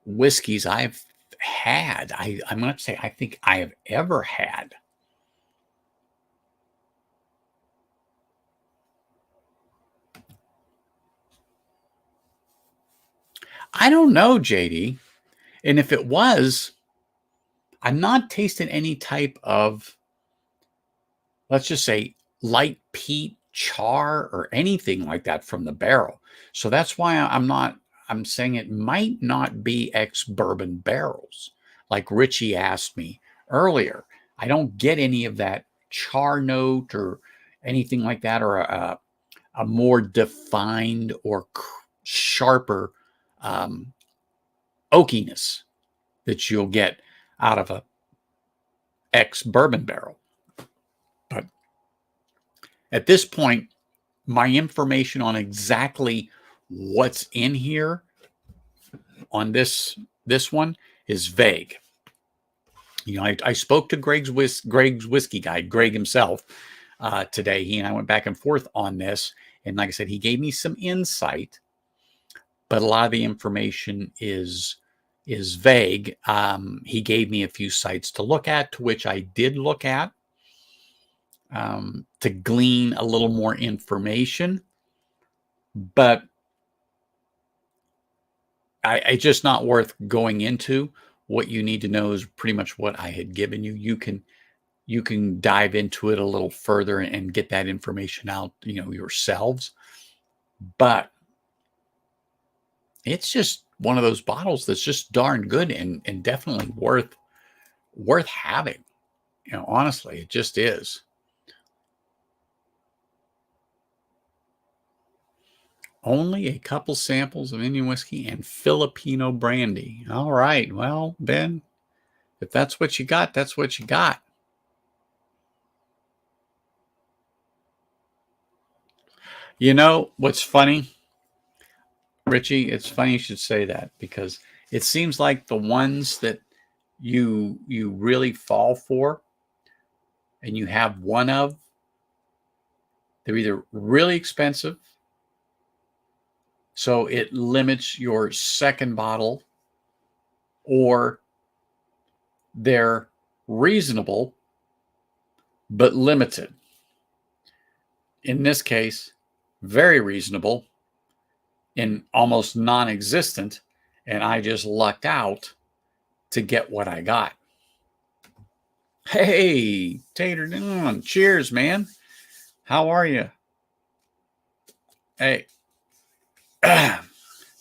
whiskeys I've had. I'm going to say I think I have ever had. I don't know, JD. And if it was, I'm not tasting any type of, let's just say, light peat, char, or anything like that from the barrel. So that's why I'm saying it might not be ex-bourbon barrels, like Richie asked me earlier. I don't get any of that char note or anything like that, or a more defined or sharper oakiness that you'll get out of a ex-bourbon barrel. But at this point, my information on exactly what's in here on this one is vague. I spoke to Greg's whiskey guy, Greg himself, today. He and I went back and forth on this, and like I said, he gave me some insight, but a lot of the information is vague. He gave me a few sites to look at, to which I did look at, to glean a little more information. But it's just not worth going into. What you need to know is pretty much what I had given you. You can dive into it a little further and get that information out, yourselves. But it's just one of those bottles that's just darn good and definitely worth having. Honestly, it just is. Only a couple samples of Indian whiskey and Filipino brandy. All right. Well, Ben, if that's what you got, that's what you got. What's funny, Richie? It's funny you should say that, because it seems like the ones that you really fall for and you have one of, they're either really expensive, so it limits your second bottle, or they're reasonable but limited. In this case, very reasonable and almost non-existent, and I just lucked out to get what I got. Hey, Tater, cheers, man. How are you? Hey,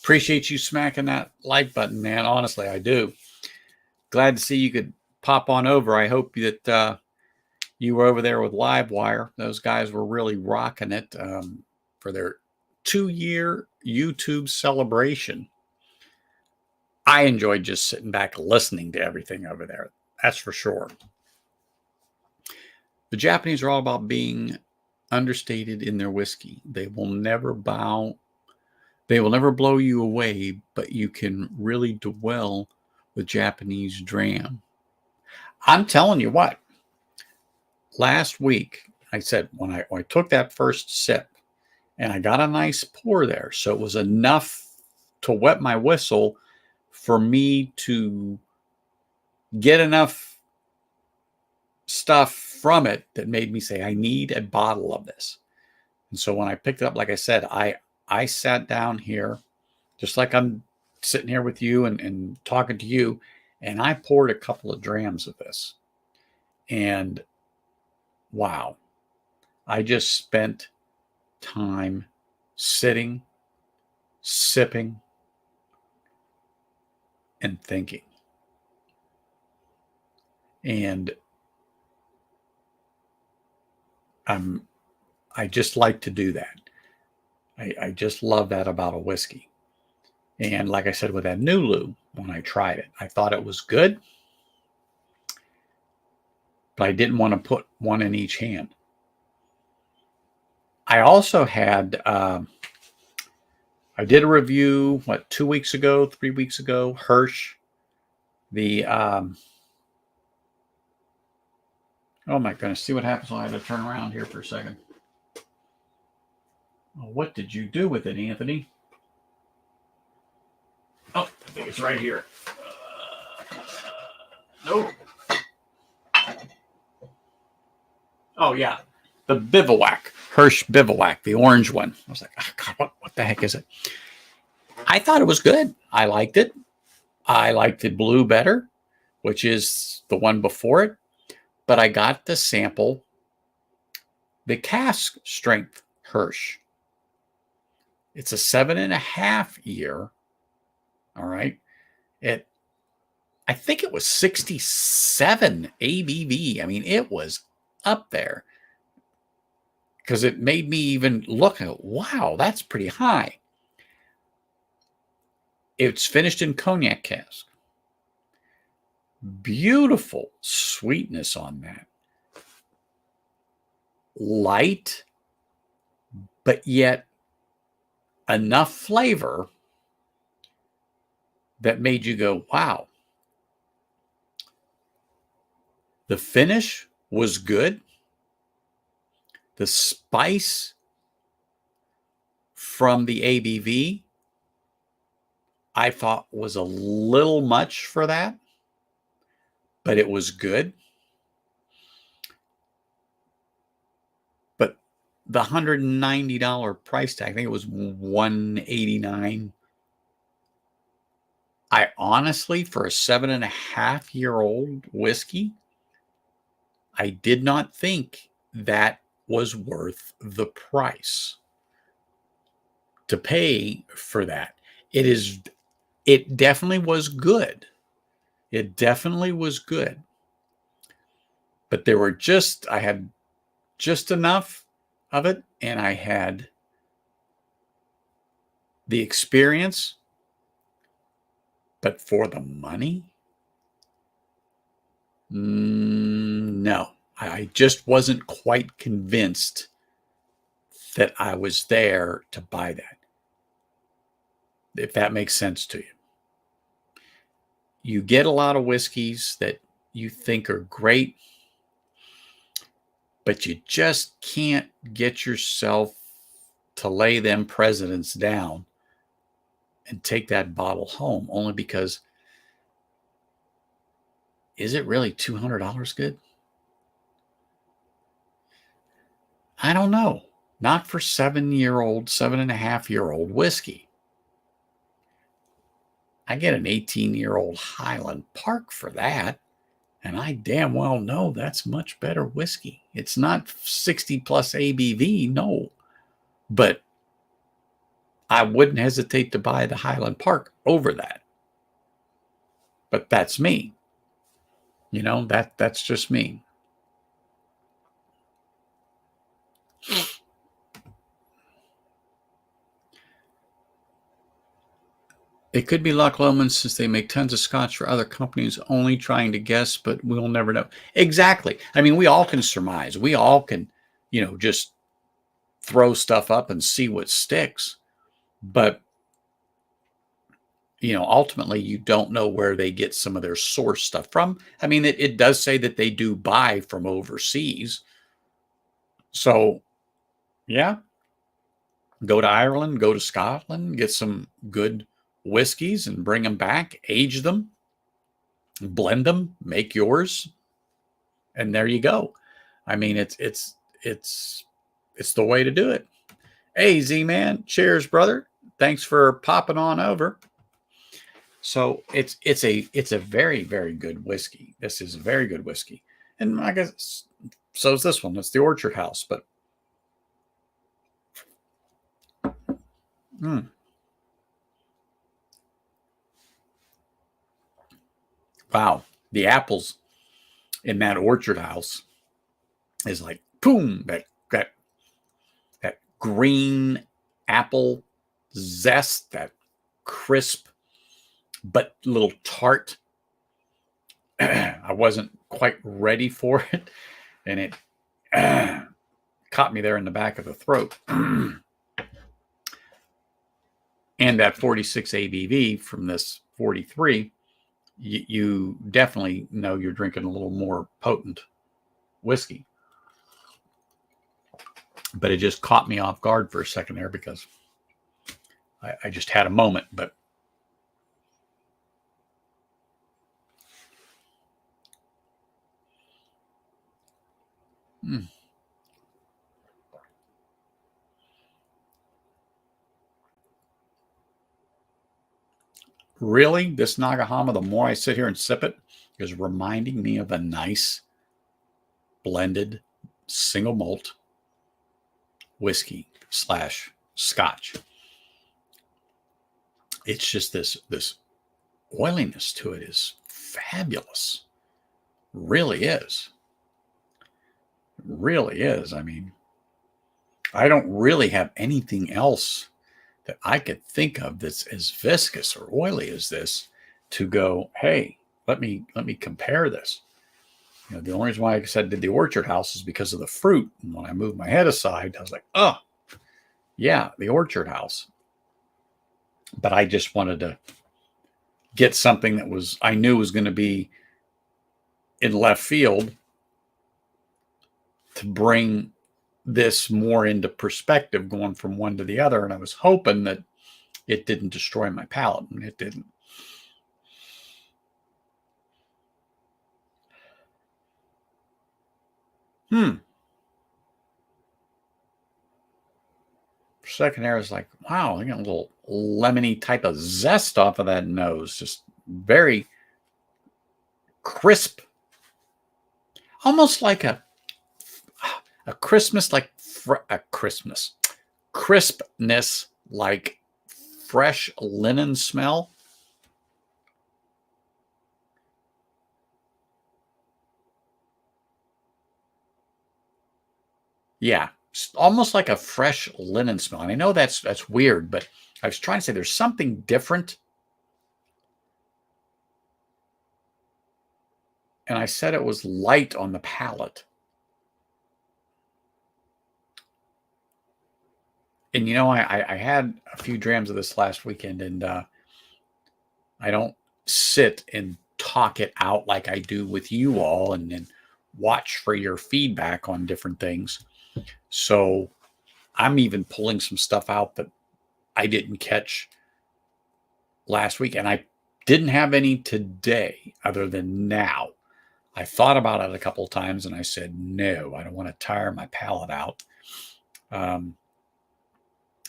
appreciate you smacking that like button, man. Honestly, I do. Glad to see you could pop on over. I hope that you were over there with Livewire. Those guys were really rocking it for their 2-year YouTube celebration. I enjoyed just sitting back listening to everything over there. That's for sure. The Japanese are all about being understated in their whiskey. They will never bow. They will never blow you away, but you can really dwell with Japanese dram. I'm telling you what, last week, I said, when I took that first sip and I got a nice pour there, so it was enough to wet my whistle for me to get enough stuff from it that made me say, I need a bottle of this. And so when I picked it up, like I said, I sat down here, just like I'm sitting here with you and talking to you, and I poured a couple of drams of this. And wow, I just spent time sitting, sipping, and thinking. And I just like to do that. I just love that about a whiskey. And like I said, with that Nulu, when I tried it, I thought it was good, but I didn't want to put one in each hand. I also had, I did a review, 2 weeks ago, 3 weeks ago, Hirsch, the, oh my goodness, see what happens when I have to turn around here for a second. Oh, what did you do with it, Anthony? Oh, I think it's right here. Nope. Oh, yeah. The Bivouac, Hirsch Bivouac, the orange one. I was like, oh, God, what the heck is it? I thought it was good. I liked it. I liked the blue better, which is the one before it. But I got to sample the cask strength Hirsch. It's a 7.5 year. All right. I think it was 67 ABV. I mean, it was up there, because it made me even look at, wow, that's pretty high. It's finished in cognac cask. Beautiful sweetness on that. Light, but yet enough flavor that made you go, wow. The finish was good. The spice from the ABV, I thought was a little much for that, but it was good. But the $190 price tag, I think it was $189. I honestly, for a 7.5-year-old whiskey, I did not think that was worth the price to pay for that. It definitely was good. It definitely was good. But I had just enough of it, and I had the experience, but for the money, no. I just wasn't quite convinced that I was there to buy that, if that makes sense to you. You get a lot of whiskeys that you think are great, but you just can't get yourself to lay them presidents down and take that bottle home, only because, is it really $200 good? I don't know. Not for 7.5-year-old whiskey. I get an 18-year-old Highland Park for that, and I damn well know that's much better whiskey. It's not 60 plus ABV, no, but I wouldn't hesitate to buy the Highland Park over that. But that's me. That's just me. It could be Loch Lomond, since they make tons of scotch for other companies, only trying to guess, but we'll never know. Exactly. I mean, we all can surmise. We all can, just throw stuff up and see what sticks. But, ultimately, you don't know where they get some of their source stuff from. I mean, it does say that they do buy from overseas. So, yeah, go to Ireland, go to Scotland, get some good whiskeys and bring them back, age them, blend them, make yours, and there you go. I mean, it's the way to do it. Hey, Z-Man, cheers, brother. Thanks for popping on over. So it's a very, very good whiskey. This is a very good whiskey, and I guess so is this one. It's the Orchard House, but wow, the apples in that Orchard House is like boom, that green apple zest, that crisp but little tart. I wasn't quite ready for it, and it caught me there in the back of the throat. And that 46 ABV from this 43, you definitely know you're drinking a little more potent whiskey. But it just caught me off guard for a second there, because I just had a moment. But really, this Nagahama, the more I sit here and sip it, is reminding me of a nice blended single malt whiskey / scotch. It's just this oiliness to it is fabulous. Really is. Really is. I mean, I don't really have anything else that I could think of that's as viscous or oily as this to go, hey, let me compare this. The only reason why I said did the Orchard House is because of the fruit. And when I moved my head aside, I was like, oh, yeah, the Orchard House. But I just wanted to get something that I knew was going to be in left field to bring this more into perspective, going from one to the other. And I was hoping that it didn't destroy my palate, and it didn't. second there, it's like, wow, I got a little lemony type of zest off of that nose. Just very crisp, almost like a Christmas, like a Christmas crispness, like fresh linen smell. Yeah, almost like a fresh linen smell. And I know that's weird, but I was trying to say there's something different. And I said it was light on the palate. And I had a few drams of this last weekend, and I don't sit and talk it out like I do with you all, and then watch for your feedback on different things. So I'm even pulling some stuff out that I didn't catch last week, and I didn't have any today other than now. I thought about it a couple of times, and I said, no, I don't want to tire my palate out.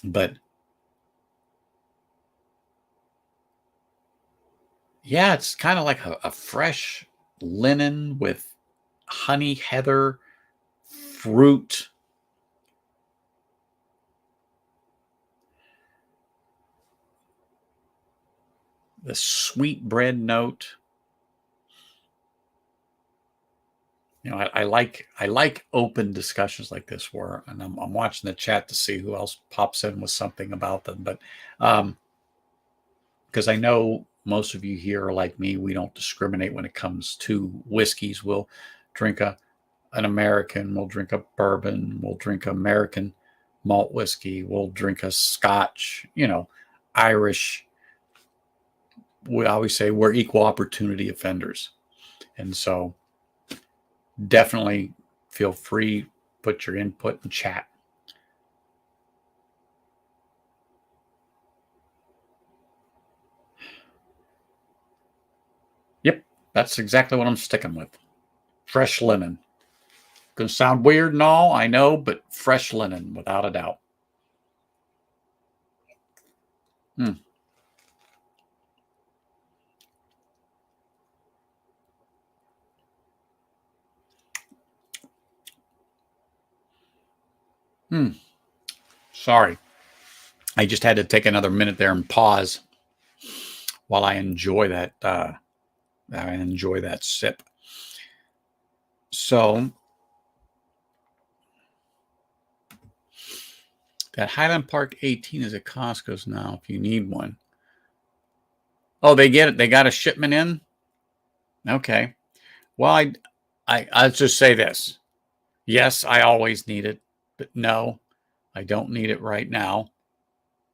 But yeah, it's kind of like a fresh linen with honey, heather, fruit. The sweet bread note. I like open discussions like this where, and I'm watching the chat to see who else pops in with something about them. But because I know most of you here are like me, we don't discriminate when it comes to whiskeys. We'll drink an American, we'll drink a bourbon, we'll drink American malt whiskey, we'll drink a Scotch, Irish. We always say we're equal opportunity offenders. And so definitely feel free, put your input in chat. Yep, that's exactly what I'm sticking with. Fresh linen. Gonna sound weird and all, I know, but fresh linen, without a doubt. Hmm. Sorry. I just had to take another minute there and pause while I enjoy that sip. So that Highland Park 18 is at Costco's now if you need one. Oh, they get it. They got a shipment in? Okay. Well, I'll just say this. Yes, I always need it, but no, I don't need it right now.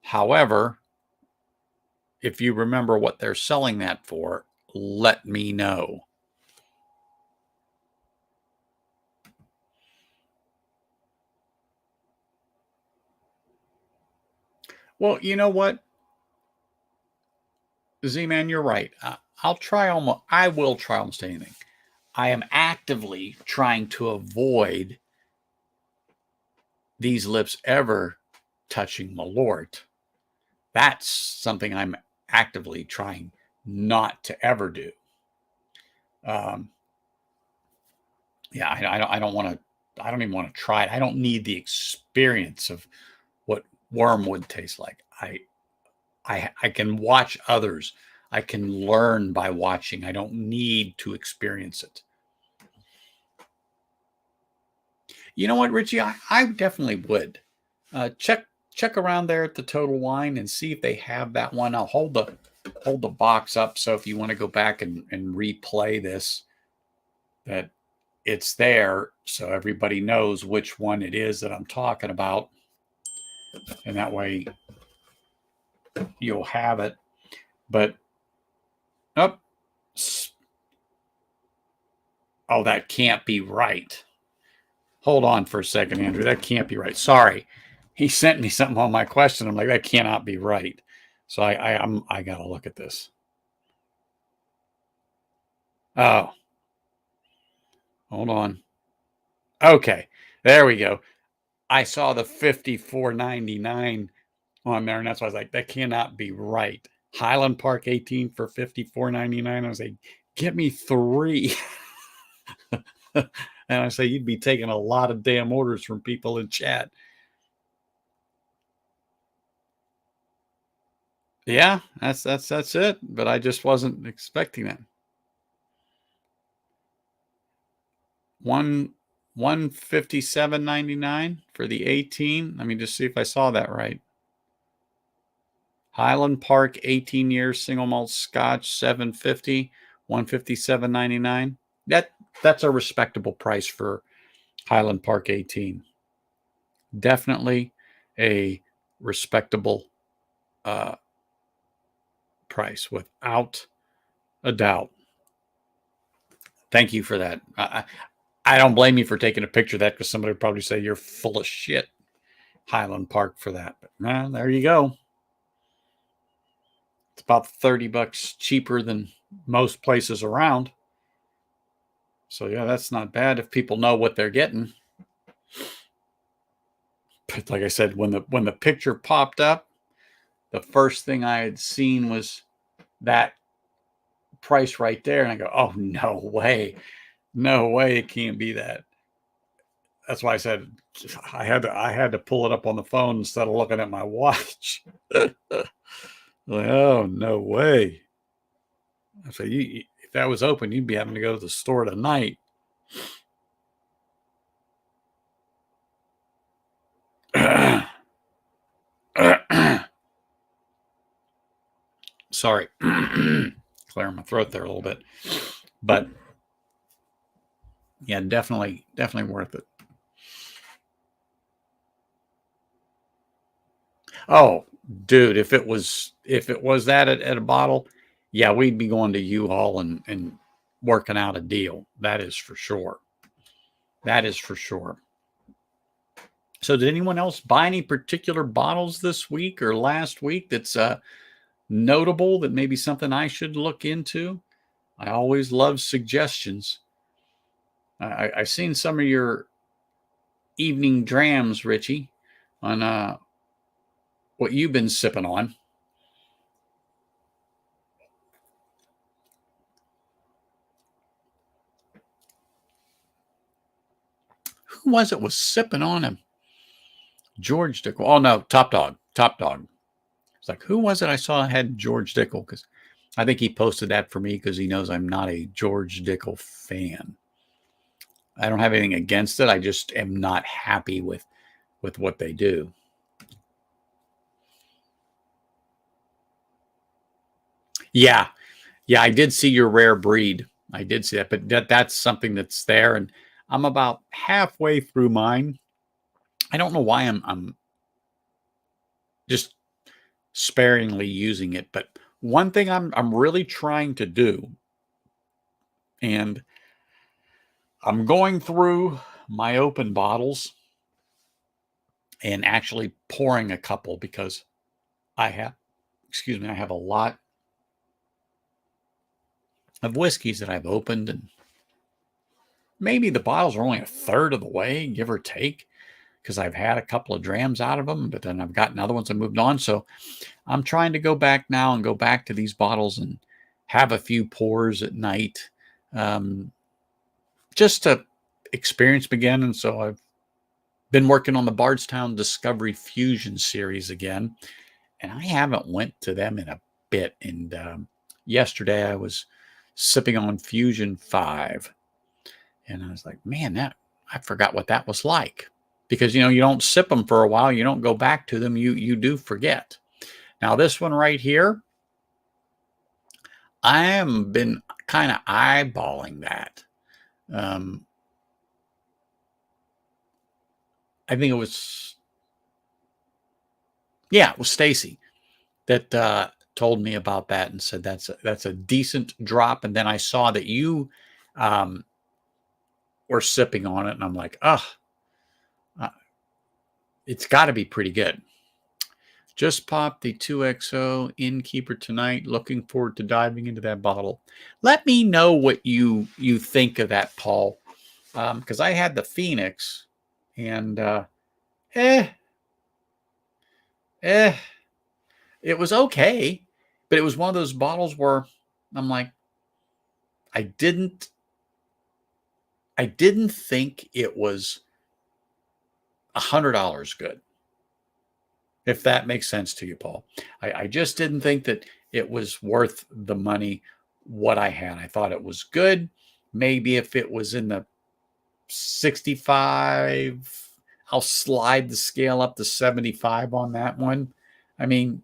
However, if you remember what they're selling that for, let me know. Well, you know what? Z-Man, you're right. I will try almost anything. I am actively trying to avoid these lips ever touching Malort. That's something I'm actively trying not to ever do. Yeah, I don't want to. I don't even want to try it. I don't need the experience of what wormwood tastes like. I can watch others. I can learn by watching. I don't need to experience it. You know what, Richie? I definitely would. Check around there at the Total Wine and see if they have that one. I'll hold the box up so if you want to go back and replay this, that it's there so everybody knows which one it is that I'm talking about. And that way you'll have it. But oh, that can't be right. Hold on for a second, Andrew. That can't be right. Sorry. He sent me something on my question. I'm like, that cannot be right. So I gotta look at this. Oh, hold on. Okay, there we go. I saw the $54.99 on there, and that's why I was like, that cannot be right. Highland Park 18 for $54.99. I was like, get me 3. And I say, you'd be taking a lot of damn orders from people in chat. Yeah, that's it. But I just wasn't expecting that. 157.99 for the 18. Let me just see if I saw that right. Highland Park 18 years single malt Scotch 750, 157.99. That's a respectable price for Highland Park 18. Definitely a respectable price without a doubt. Thank you for that. I don't blame you for taking a picture of that, because somebody would probably say you're full of shit, Highland Park, for that. But there you go. It's about $30 cheaper than most places around. So yeah, that's not bad if people know what they're getting. But like I said, when the picture popped up, the first thing I had seen was that price right there, and I go, "Oh, no way. No way it can't be that." That's why I said I had to pull it up on the phone instead of looking at my watch. Like, oh, no way. I said, if that was open, you'd be having to go to the store tonight. Sorry. Clearing my throat there a little bit. But yeah, definitely worth it. Oh, dude, if it was that at a bottle, yeah, we'd be going to U-Haul and working out a deal. That is for sure. That is for sure. So did anyone else buy any particular bottles this week or last week that's notable, that maybe something I should look into? I always love suggestions. I've seen some of your evening drams, Richie, on what you've been sipping on. Who was sipping on him? George Dickel. Oh no, Top Dog. Top Dog. It's like, who was it I saw had George Dickel? Because I think he posted that for me because he knows I'm not a George Dickel fan. I don't have anything against it. I just am not happy with what they do. Yeah. Yeah, I did see your rare breed. I did see that, but that's something that's there, and I'm about halfway through mine. I don't know why I'm just sparingly using it, but one thing I'm really trying to do, and I'm going through my open bottles and actually pouring a couple, because I have a lot of whiskeys that I've opened, and maybe the bottles are only a third of the way, give or take, because I've had a couple of drams out of them, but then I've gotten other ones and moved on. So I'm trying to go back now and go back to these bottles and have a few pours at night, just to experience again. And so I've been working on the Bardstown Discovery Fusion series again, and I haven't went to them in a bit. And yesterday I was sipping on Fusion 5, and I was like, man, I forgot what that was like. Because, you don't sip them for a while. You don't go back to them. You do forget. Now, this one right here, I have been kind of eyeballing that. I think it was Stacy that told me about that and said that's a decent drop. And then I saw that you were sipping on it, and I'm like, it's got to be pretty good. Just popped the 2XO Innkeeper tonight. Looking forward to diving into that bottle. Let me know what you think of that, Paul, because I had the Phoenix, and eh, eh, it was okay, but it was one of those bottles where I'm like, I didn't, I didn't think it was $100 good. If that makes sense to you, Paul. I just didn't think that it was worth the money what I had. I thought it was good. Maybe if it was in the 65, I'll slide the scale up to 75 on that one. I mean,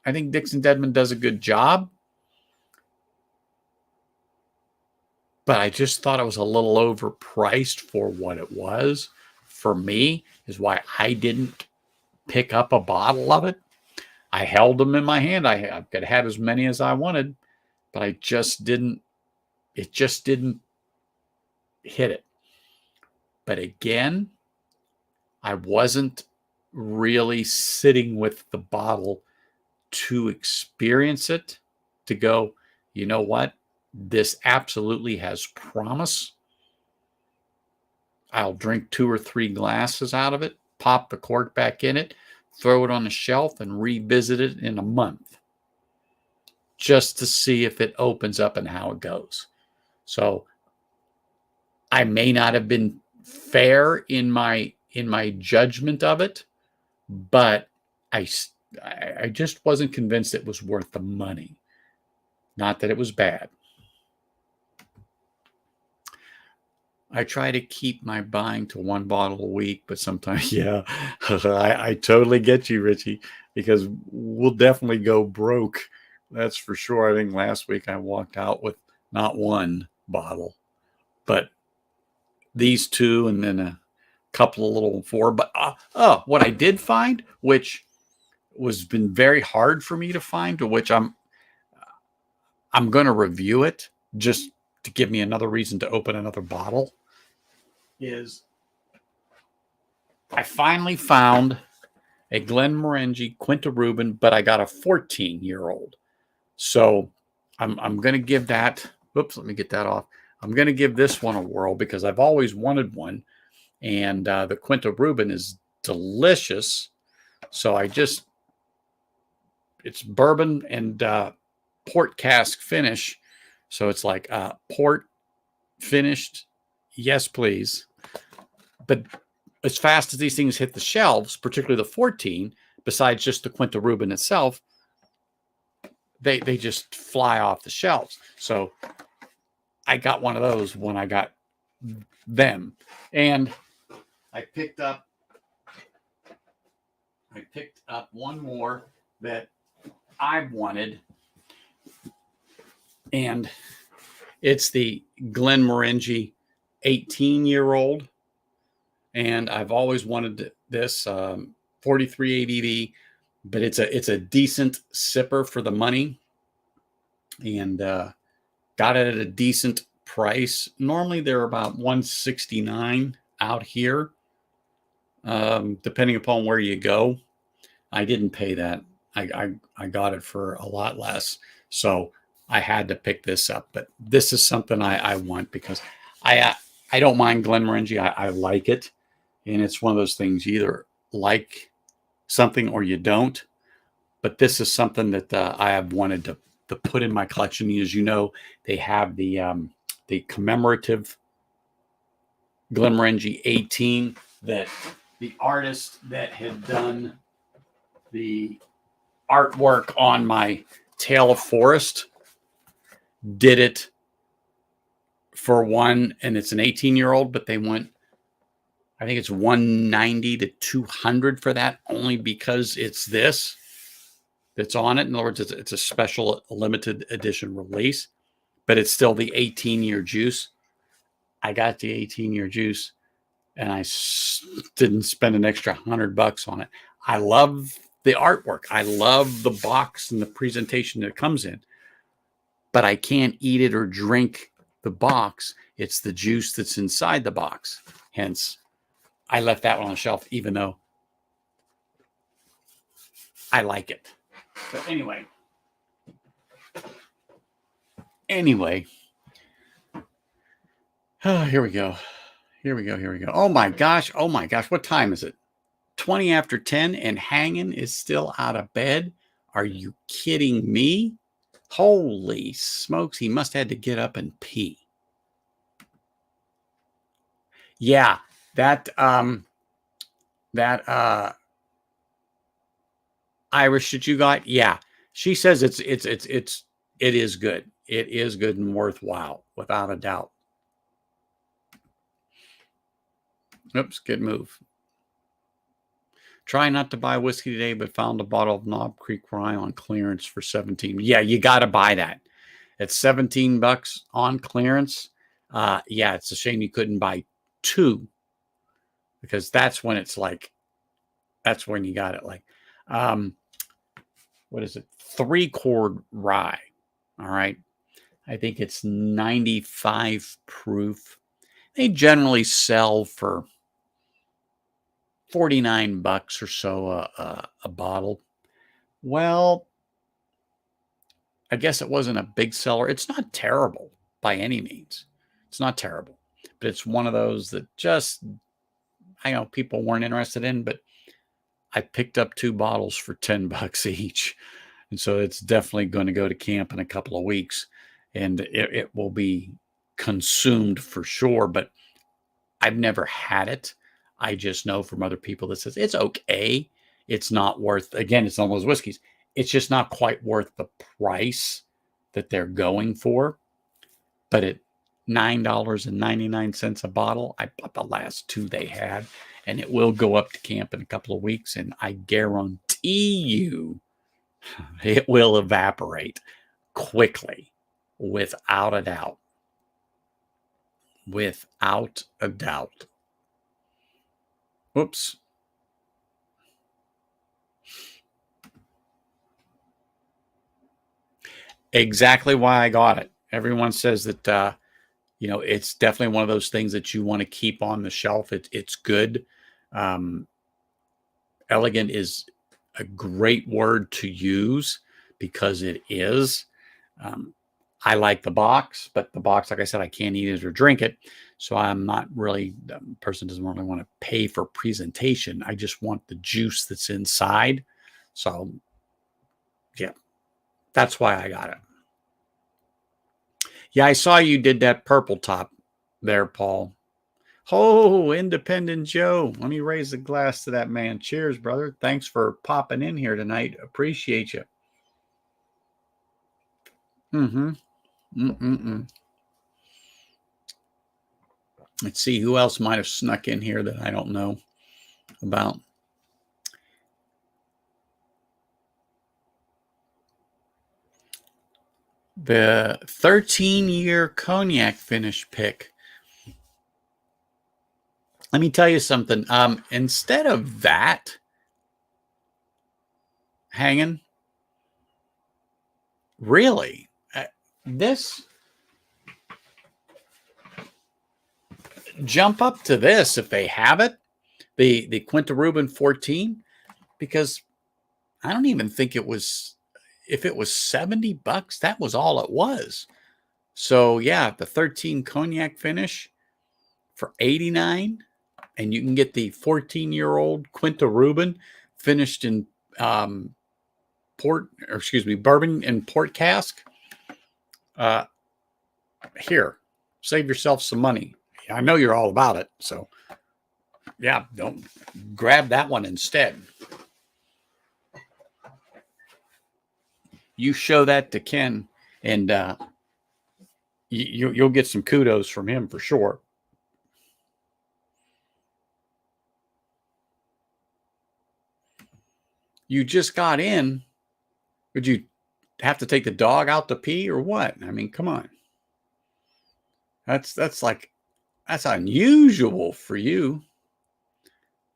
I think Dixon Deadman does a good job, but I just thought it was a little overpriced for what it was. For me, is why I didn't pick up a bottle of it. I held them in my hand. I could have as many as I wanted, but I just didn't. It just didn't hit it. But again, I wasn't really sitting with the bottle to experience it, to go, you know what? This absolutely has promise. I'll drink 2 or 3 glasses out of it, pop the cork back in it, throw it on the shelf, and revisit it in a month just to see if it opens up and how it goes. So I may not have been fair in my judgment of it, but I just wasn't convinced it was worth the money. Not that it was bad. I try to keep my buying to 1 bottle a week, but sometimes, yeah, I totally get you, Richie, because we'll definitely go broke. That's for sure. I think last week I walked out with not 1 bottle, but these 2 and then a couple of little 4. But what I did find, which was been very hard for me to find, to which I'm going to review it just to give me another reason to open another bottle, is I finally found a Glenmorangie Quinta Rubin, but I got a 14-year-old. So I'm going to give that. Oops, let me get that off. I'm going to give this one a whirl because I've always wanted one, and the Quinta Rubin is delicious. So it's bourbon and port cask finish. So it's like port finished, yes please. But as fast as these things hit the shelves, particularly the 14, besides just the Quinta Rubin itself, they just fly off the shelves. So I got one of those when I got them. And I picked up one more that I've wanted, and it's the Glenmorangie 18-year-old. And I've always wanted this 43 ABV, but it's a decent sipper for the money, and got it at a decent price. Normally they're about $169 out here, depending upon where you go. I didn't pay that. I got it for a lot less, so I had to pick this up. But this is something I want because I don't mind Glenmorangie. I like it. And it's one of those things, you either like something or you don't. But this is something that I have wanted to put in my collection. As you know, they have the commemorative Glenmorangie 18 that the artist that had done the artwork on my Tale of Forest did it for one, and it's an 18-year-old, but they went, I think it's 190 to 200 for that, only because it's this that's on it. In other words, it's a special limited edition release, but it's still the 18-year juice. I got the 18-year juice, and I didn't spend an extra $100 on it. I love the artwork. I love the box and the presentation that it comes in, but I can't eat it or drink the box. It's the juice that's inside the box. Hence, I left that one on the shelf, even though I like it. But anyway, oh, here we go. Oh my gosh. What time is it? 20 after 10 and hanging is still out of bed? Are you kidding me? Holy smokes, he must have had to get up and pee. Yeah, that Irish that you got, yeah. She says it is good. It is good and worthwhile, without a doubt. Oops, good move. Try not to buy whiskey today, but found a bottle of Knob Creek Rye on clearance for 17. Yeah, you got to buy that. It's 17 bucks on clearance. Yeah, it's a shame you couldn't buy two, because that's when it's like, that's when you got it. Like, what is it? 3-chord rye. All right. I think it's 95 proof. They generally sell for 49 bucks or so a bottle. Well, I guess it wasn't a big seller. It's not terrible by any means. It's not terrible, but it's one of those that just, I know people weren't interested in, but I picked up 2 bottles for 10 bucks each. And so it's definitely going to go to camp in a couple of weeks, and it will be consumed for sure. But I've never had it. I just know from other people that says it's okay. It's not worth, again, it's one of those whiskeys. It's just not quite worth the price that they're going for. But at $9.99 a bottle, I bought the last 2 they had, and it will go up to camp in a couple of weeks. And I guarantee you it will evaporate quickly, without a doubt. Without a doubt. Whoops. Exactly why I got it. Everyone says that, it's definitely one of those things that you want to keep on the shelf. It's good. Um, Elegant is a great word to use, because it is. Um, I like the box, but the box, like I said, I can't eat it or drink it. So I'm not really, the person doesn't really want to pay for presentation. I just want the juice that's inside. So, yeah, that's why I got it. Yeah, I saw you did that purple top there, Paul. Oh, Independent Joe. Let me raise the glass to that man. Cheers, brother. Thanks for popping in here tonight. Appreciate you. Mm-hmm. Mm-mm-mm. Let's see who else might have snuck in here that I don't know about. The 13-year cognac finish pick. Let me tell you something. Instead of that hanging, really, this, jump up to this if they have it, the Quinta Rubin 14, because I don't even think it was, if it was 70 bucks, that was all it was. So yeah, the 13 cognac finish for 89, and you can get the 14-year-old Quinta Rubin finished in bourbon and port cask. Here, save yourself some money. I know you're all about it, so yeah, don't grab that one instead. You show that to Ken, and you'll get some kudos from him for sure. You just got in. Would you have to take the dog out to pee or what? I mean, come on. That's unusual for you.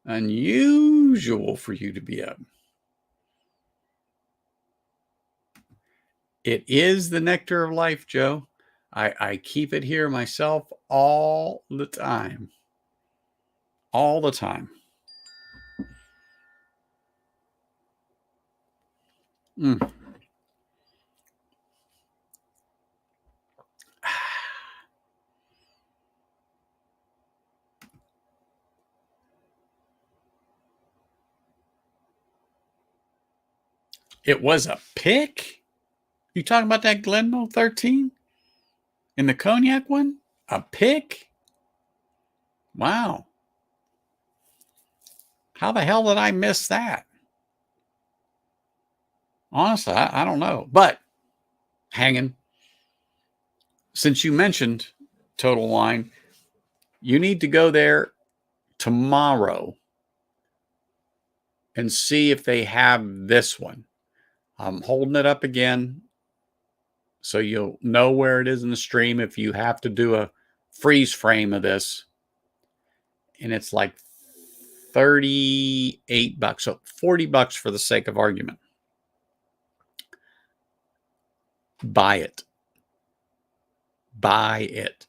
Unusual for you to be up. It is the nectar of life, Joe. I keep it here myself all the time. All the time. Mm. It was a pick? You talking about that Glenmo 13? In the cognac one? A pick? Wow. How the hell did I miss that? Honestly, I don't know. But hanging, since you mentioned Total Wine, you need to go there tomorrow and see if they have this one. I'm holding it up again so you'll know where it is in the stream if you have to do a freeze frame of this. And it's like $38. So $40 for the sake of argument. Buy it. Buy it.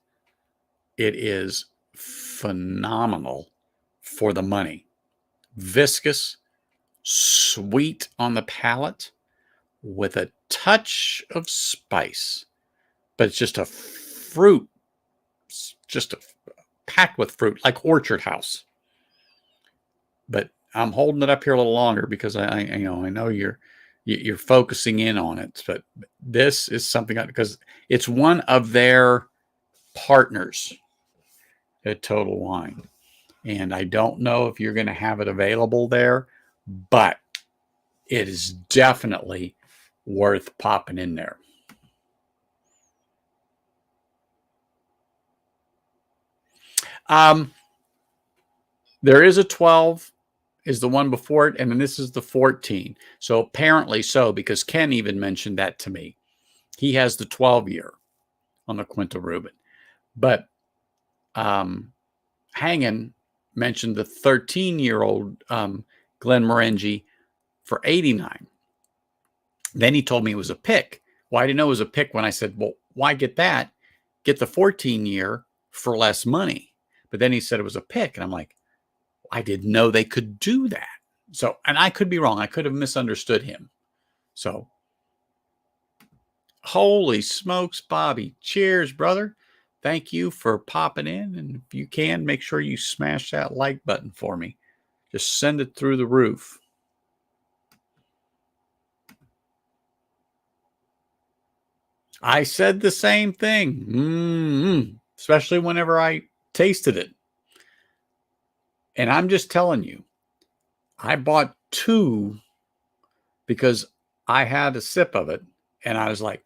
It is phenomenal for the money. Viscous, sweet on the palate with a touch of spice, but it's just a fruit, just packed with fruit, like Orchard House. But I'm holding it up here a little longer because I know you're focusing in on it, but this is something because it's one of their partners at Total Wine. And I don't know if you're going to have it available there, but it is definitely worth popping in there. There is a 12 is the one before it, and then this is the 14. So apparently so, because Ken even mentioned that to me. He has the 12-year on the Quinta Ruben. But Hangin mentioned the 13-year-old Glenmorangie for $89. Then he told me it was a pick. Well, I didn't know it was a pick when I said, well, why get that? Get the 14-year for less money. But then he said it was a pick. And I'm like, I didn't know they could do that. So, and I could be wrong. I could have misunderstood him. So, holy smokes, Bobby. Cheers, brother. Thank you for popping in. And if you can, make sure you smash that like button for me. Just send it through the roof. I said the same thing, especially whenever I tasted it. And I'm just telling you, I bought 2 because I had a sip of it and I was like,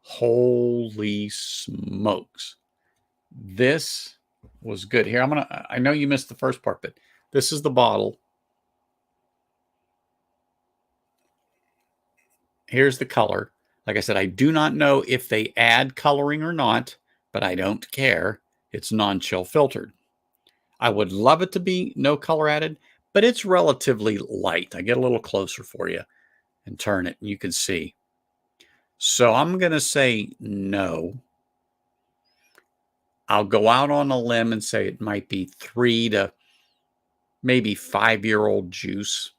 holy smokes. This was good. Here, I know you missed the first part, but this is the bottle. Here's the color. Like I said, I do not know if they add coloring or not, but I don't care. It's non-chill filtered. I would love it to be no color added, but it's relatively light. I get a little closer for you and turn it, and you can see. So I'm going to say no. I'll go out on a limb and say it might be 3 to maybe 5-year-old juice.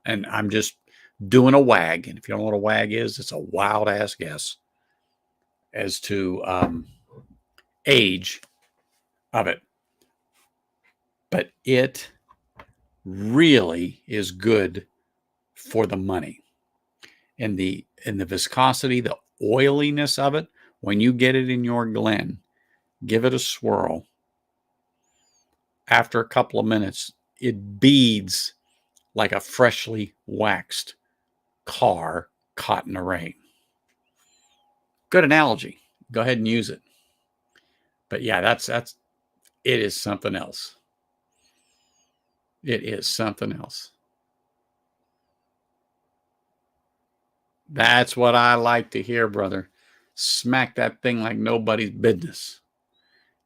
And I'm just doing a wag. And if you don't know what a wag is, it's a wild ass guess as to age of it. But it really is good for the money. And the viscosity, the oiliness of it, when you get it in your Glen, give it a swirl. After a couple of minutes, it beads like a freshly waxed car caught in the rain. Good analogy. Go ahead and use it. But yeah, that's it is something else. It is something else. That's what I like to hear, brother. Smack that thing like nobody's business.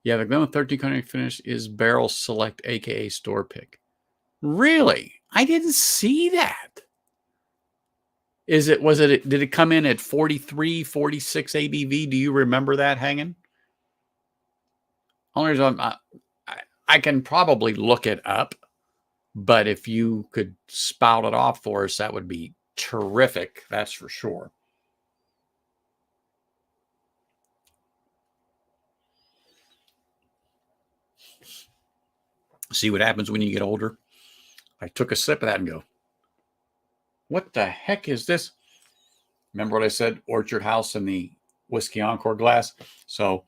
Yeah, the Glenwood 13 Cognac finish is barrel select, aka store pick. Really? I didn't see that. Did it come in at 43, 46 ABV? Do you remember that hanging? Only reason I can probably look it up, but if you could spout it off for us, that would be terrific. That's for sure. See what happens when you get older? I took a sip of that and go, what the heck is this? Remember what I said? Orchard House and the Whiskey Encore glass. So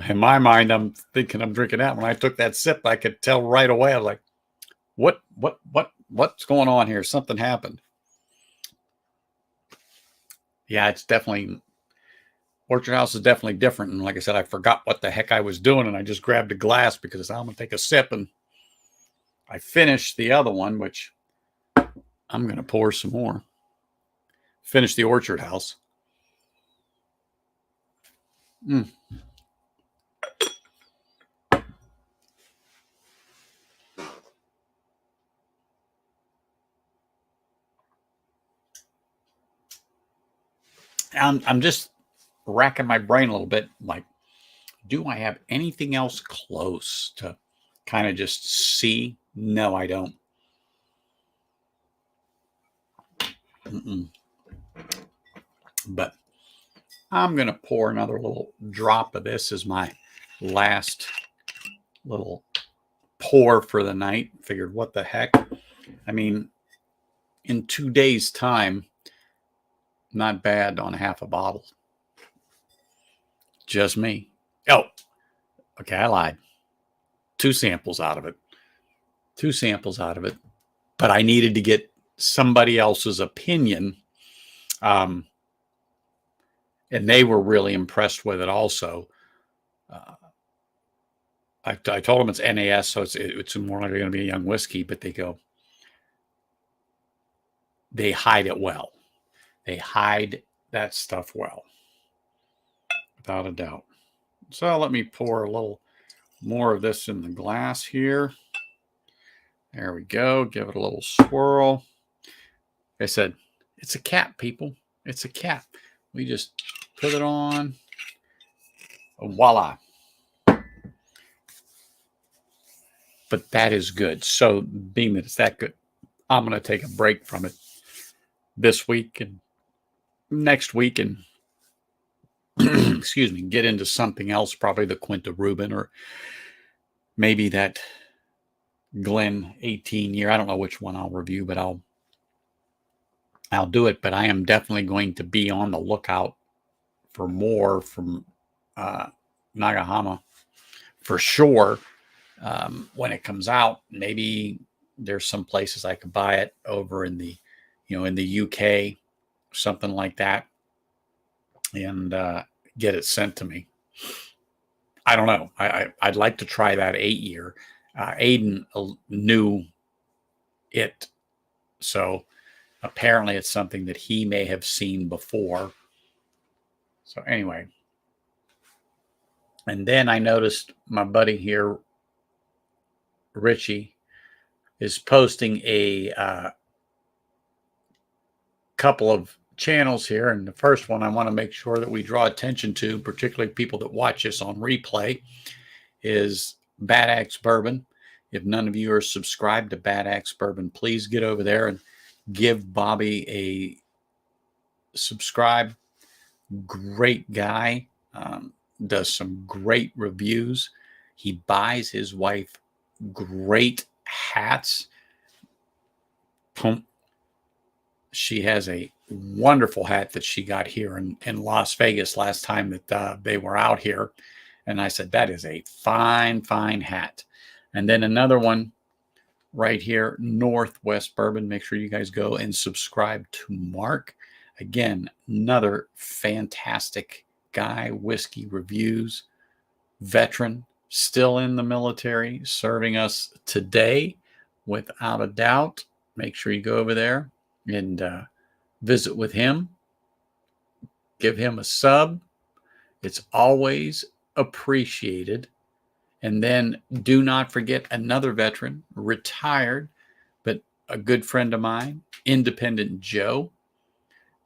in my mind, I'm thinking I'm drinking that. When I took that sip, I could tell right away. I was like, what's going on here? Something happened. Yeah, it's definitely, Orchard House is definitely different. And like I said, I forgot what the heck I was doing. And I just grabbed a glass because I'm going to take a sip. And I finished the other one, which I'm going to pour some more. Finish the Orchard House. I'm just racking my brain a little bit. Like, do I have anything else close to kind of just see? No, I don't. But I'm going to pour another little drop of this as my last little pour for the night. Figured, what the heck? I mean, in 2 days' time, not bad on half a bottle. Just me. Oh, okay, I lied. 2 samples out of it. 2 samples out of it. But I needed to get somebody else's opinion. And they were really impressed with it also. I told them it's NAS, so it's more likely going to be a young whiskey, but they go, they hide it well. They hide that stuff well, without a doubt. So let me pour a little more of this in the glass here. There we go. Give it a little swirl. Like I said, it's a cap, people. It's a cap. We just put it on. Voila. But that is good. So being that it's that good, I'm going to take a break from it this week and next week and excuse me, get into something else, probably the Quinta Rubin or maybe that Glen 18 year. I don't know which one I'll review, but I'll do it. But I am definitely going to be on the lookout for more from Nagahama for sure. When it comes out, maybe there's some places I could buy it over in the, in the UK, something like that, and get it sent to me. I don't know. I'd like to try that 8 year. Aiden knew it, so apparently it's something that he may have seen before. So anyway, and then I noticed my buddy here, Richie, is posting a couple of channels here. And the first one I want to make sure that we draw attention to, particularly people that watch us on replay, is Bad Axe Bourbon. If none of you are subscribed to Bad Axe Bourbon, please get over there and give Bobby a subscribe. Great guy. Does some great reviews. He buys his wife great hats. She has a wonderful hat that she got here in Las Vegas last time that they were out here. And I said, that is a fine, fine hat. And then another one right here, Northwest Bourbon. Make sure you guys go and subscribe to Mark. Again, another fantastic guy, whiskey reviews, veteran, still in the military, serving us today, without a doubt. Make sure you go over there and visit with him. Give him a sub. It's always appreciated. And then do not forget another veteran, retired, but a good friend of mine, Independent Joe.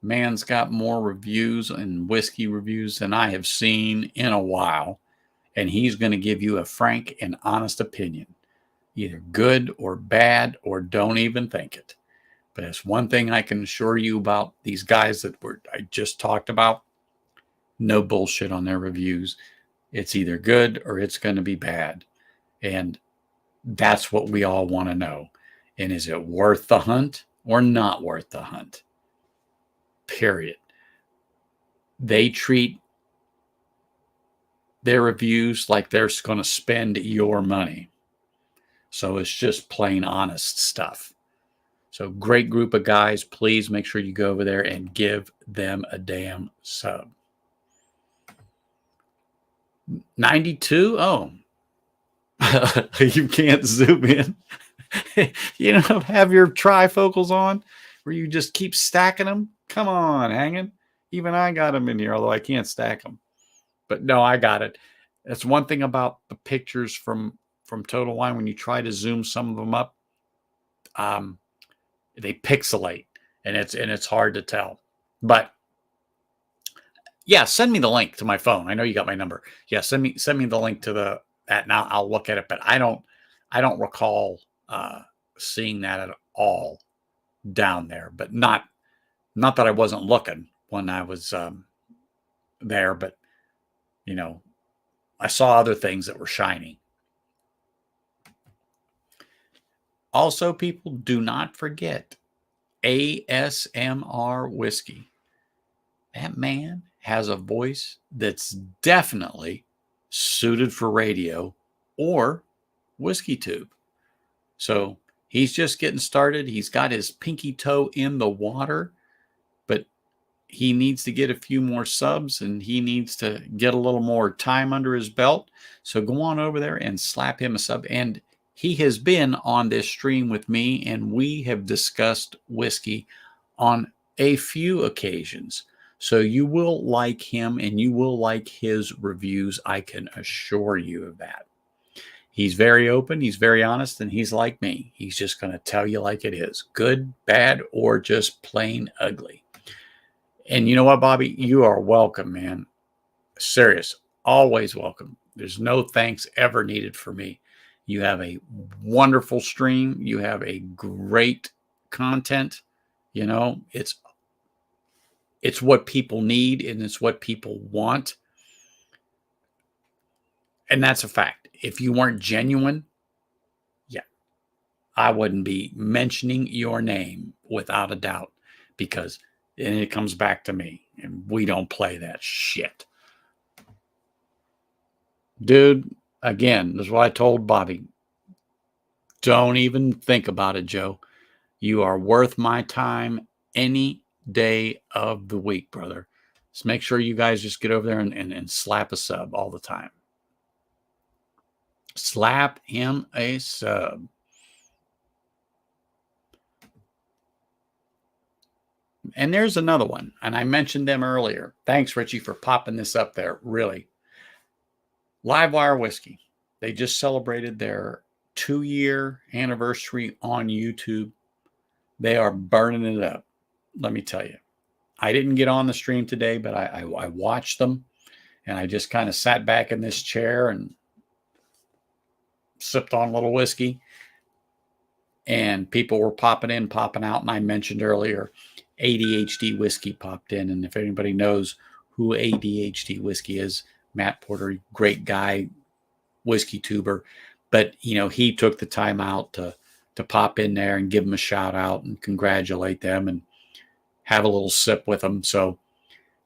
Man's got more reviews and whiskey reviews than I have seen in a while. And he's going to give you a frank and honest opinion, either good or bad, or don't even think it. But it's one thing I can assure you about these guys that I just talked about. No bullshit on their reviews. It's either good or it's going to be bad. And that's what we all want to know. And is it worth the hunt or not worth the hunt? Period. they treat their reviews like they're going to spend your money. So it's just plain honest stuff. So great group of guys. Please make sure you go over there and give them a damn sub. 92? Oh. You can't zoom in. You don't have your trifocals on where you just keep stacking them? Come on, hanging. Even I got them in here, although I can't stack them. But no, I got it. That's one thing about the pictures from Total Wine. When you try to zoom some of them up, they pixelate, and it's hard to tell. But yeah, send me the link to my phone. I know you got my number. Yeah, send me the link to that, and I'll look at it. But I don't recall seeing that at all down there. But not that I wasn't looking when I was there, but you know, I saw other things that were shiny. Also, people, do not forget ASMR Whiskey. That man has a voice that's definitely suited for radio or whiskey tube. So he's just getting started. He's got his pinky toe in the water, but he needs to get a few more subs, and he needs to get a little more time under his belt. So go on over there and slap him a sub. And he has been on this stream with me, and we have discussed whiskey on a few occasions. So you will like him, and you will like his reviews. I can assure you of that. He's very open, he's very honest, and he's like me. He's just going to tell you like it is. Good, bad, or just plain ugly. And you know what, Bobby? You are welcome, man. Serious. Always welcome. There's no thanks ever needed for me. You have a wonderful stream. You have a great content. You know, it's what people need, and it's what people want. And that's a fact. If you weren't genuine, yeah, I wouldn't be mentioning your name without a doubt, because then it comes back to me, and we don't play that shit. Dude, again, this is what I told Bobby. Don't even think about it, Joe. You are worth my time any day of the week, brother. So make sure you guys just get over there and slap a sub all the time. Slap him a sub. And there's another one, and I mentioned them earlier. Thanks, Richie, for popping this up there. Really. Livewire Whiskey. They just celebrated their 2-year anniversary on YouTube. They are burning it up. Let me tell you. I didn't get on the stream today, but I watched them, and I just kind of sat back in this chair and sipped on a little whiskey, and people were popping in, popping out. And I mentioned earlier, ADHD Whiskey popped in. And if anybody knows who ADHD Whiskey is, Matt Porter, great guy, whiskey tuber. But, you know, he took the time out to pop in there and give them a shout out and congratulate them and have a little sip with them. So,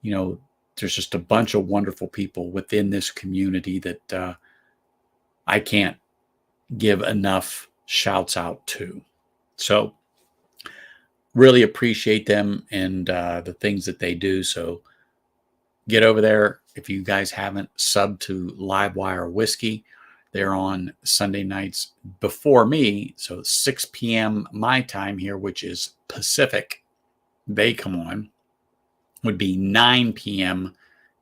you know, there's just a bunch of wonderful people within this community that I can't give enough shouts out to. So really appreciate them and the things that they do. So get over there. If you guys haven't subbed to Livewire Whiskey, they're on Sunday nights before me. So 6 p.m. my time here, which is Pacific. They come on. Would be 9 p.m.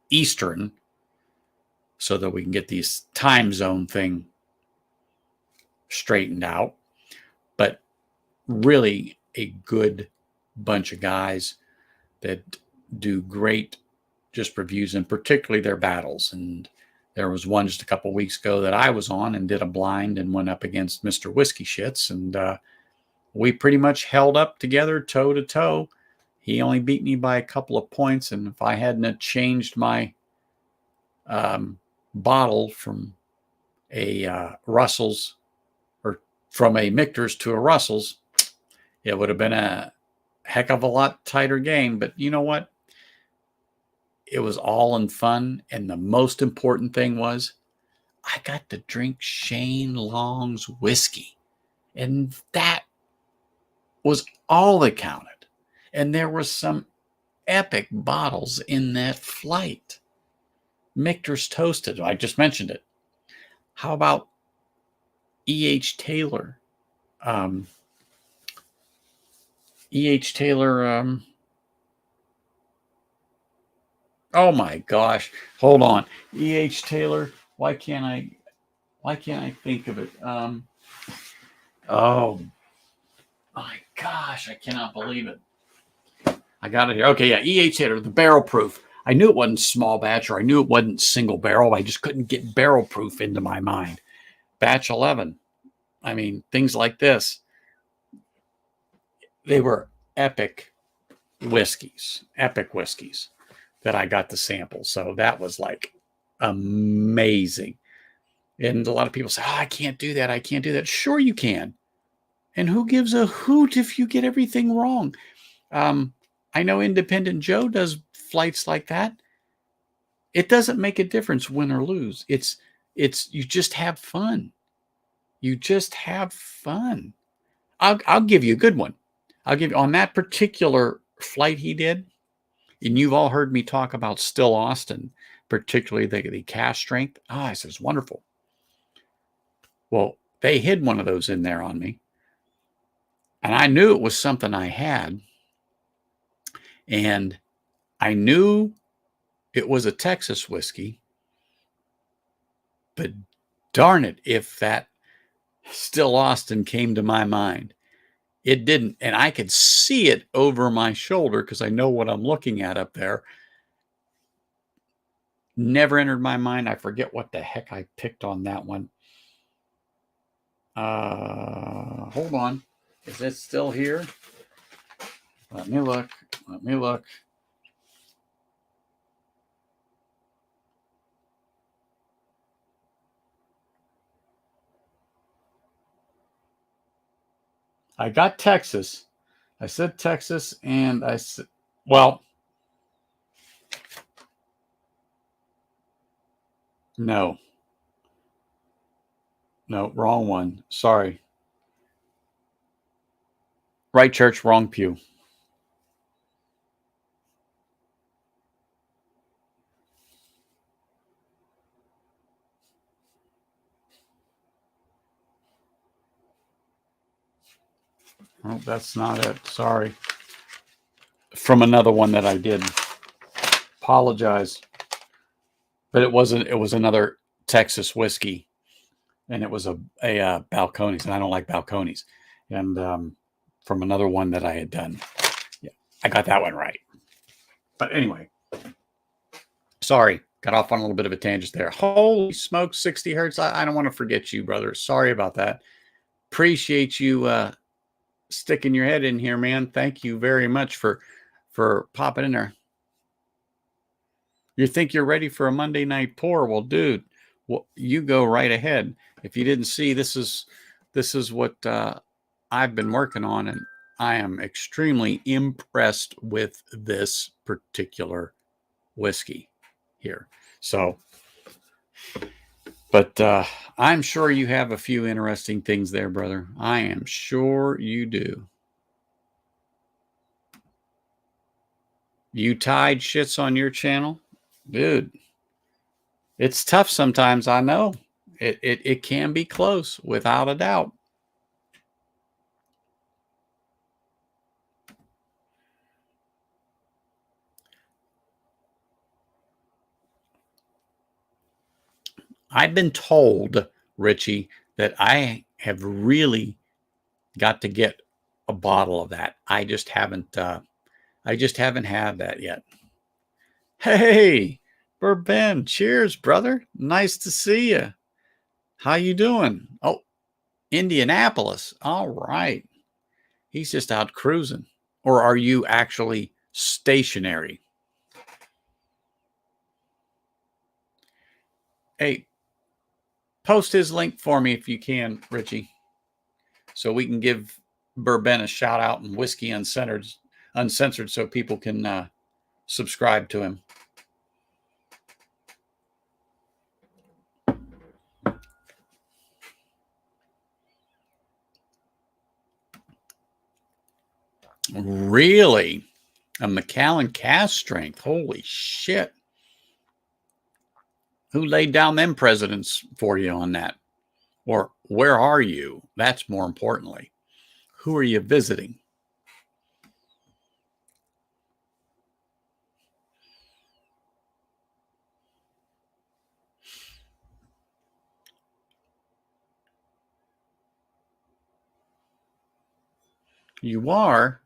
Eastern, so that we can get this time zone thing straightened out. But really a good bunch of guys that do great just reviews, and particularly their battles. And there was one just a couple of weeks ago that I was on and did a blind and went up against Mr. Whiskey Shits. And we pretty much held up together toe to toe. He only beat me by a couple of points. And if I hadn't changed my bottle from a Russell's, or from a Michter's to a Russell's, it would have been a heck of a lot tighter game. But you know what? it was all in fun. And the most important thing was I got to drink Shane Long's whiskey. And that was all that counted. And there were some epic bottles in that flight. Michter's Toasted, I just mentioned it. How about E.H. Taylor? E.H. Taylor, oh my gosh, hold on. E.H. Taylor, why can't I think of it? Oh my gosh, I cannot believe it. I got it here. Okay, yeah, E.H. Taylor, the barrel proof. I knew it wasn't small batch, or I knew it wasn't single barrel. I just couldn't get barrel proof into my mind. Batch 11. I mean, things like this. They were epic whiskeys that I got to sample. So that was like amazing. And a lot of people say, oh, I can't do that. I can't do that. Sure, you can. And who gives a hoot if you get everything wrong? I know Independent Joe does flights like that. It doesn't make a difference win or lose. It's you just have fun. You just have fun. I'll give you a good one. I'll give you on that particular flight he did. And you've all heard me talk about Still Austin, particularly the cask strength. I said, it's wonderful. Well, they hid one of those in there on me. And I knew it was something I had. And I knew it was a Texas whiskey. But darn it, if that Still Austin came to my mind. It didn't. And I could see it over my shoulder because I know what I'm looking at up there. Never entered my mind. I forget what the heck I picked on that one. Hold on. Is it still here? Let me look. I got Texas. I said Texas, and I said, well, no, wrong one. Sorry. Right church, wrong pew. Oh, that's not it. Sorry. From another one that I did. Apologize. But it wasn't. It was another Texas whiskey, and it was a Balcones, and I don't like Balcones. And from another one that I had done, yeah, I got that one right. But anyway, sorry, got off on a little bit of a tangent there. Holy smoke, 60 hertz! I don't want to forget you, brother. Sorry about that. Appreciate you sticking your head in here, man. Thank you very much for popping in there. You think you're ready for a Monday night pour? Well, dude, well, you go right ahead. If you didn't see, this is what I've been working on, and I am extremely impressed with this particular whiskey here. So, but I'm sure you have a few interesting things there, brother. I am sure you do. You tied shits on your channel? Dude, it's tough sometimes. I know it can be close without a doubt. I've been told, Richie, that I have really got to get a bottle of that. I just haven't had that yet. Hey, Bourbon, cheers, brother. Nice to see you. How you doing? Oh, Indianapolis. All right. He's just out cruising. Or are you actually stationary? Hey, post his link for me if you can, Richie, so we can give Bourbon a shout out and Whiskey Uncensored so people can subscribe to him. Really? A Macallan cast strength? Holy shit. Who laid down them presidents for you on that? Or where are you? That's more importantly. Who are you visiting? You are.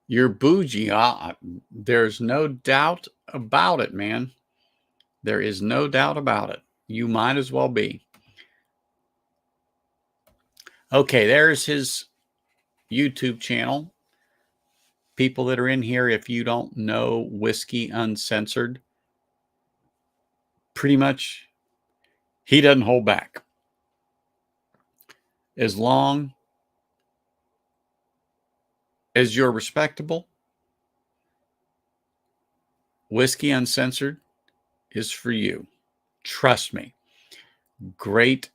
You're bougie. There's no doubt about it, man. There is no doubt about it. You might as well be. Okay, there's his YouTube channel. People that are in here, if you don't know Whiskey Uncensored, pretty much he doesn't hold back. As long as you're respectable, Whiskey Uncensored is for you. Trust me. Great,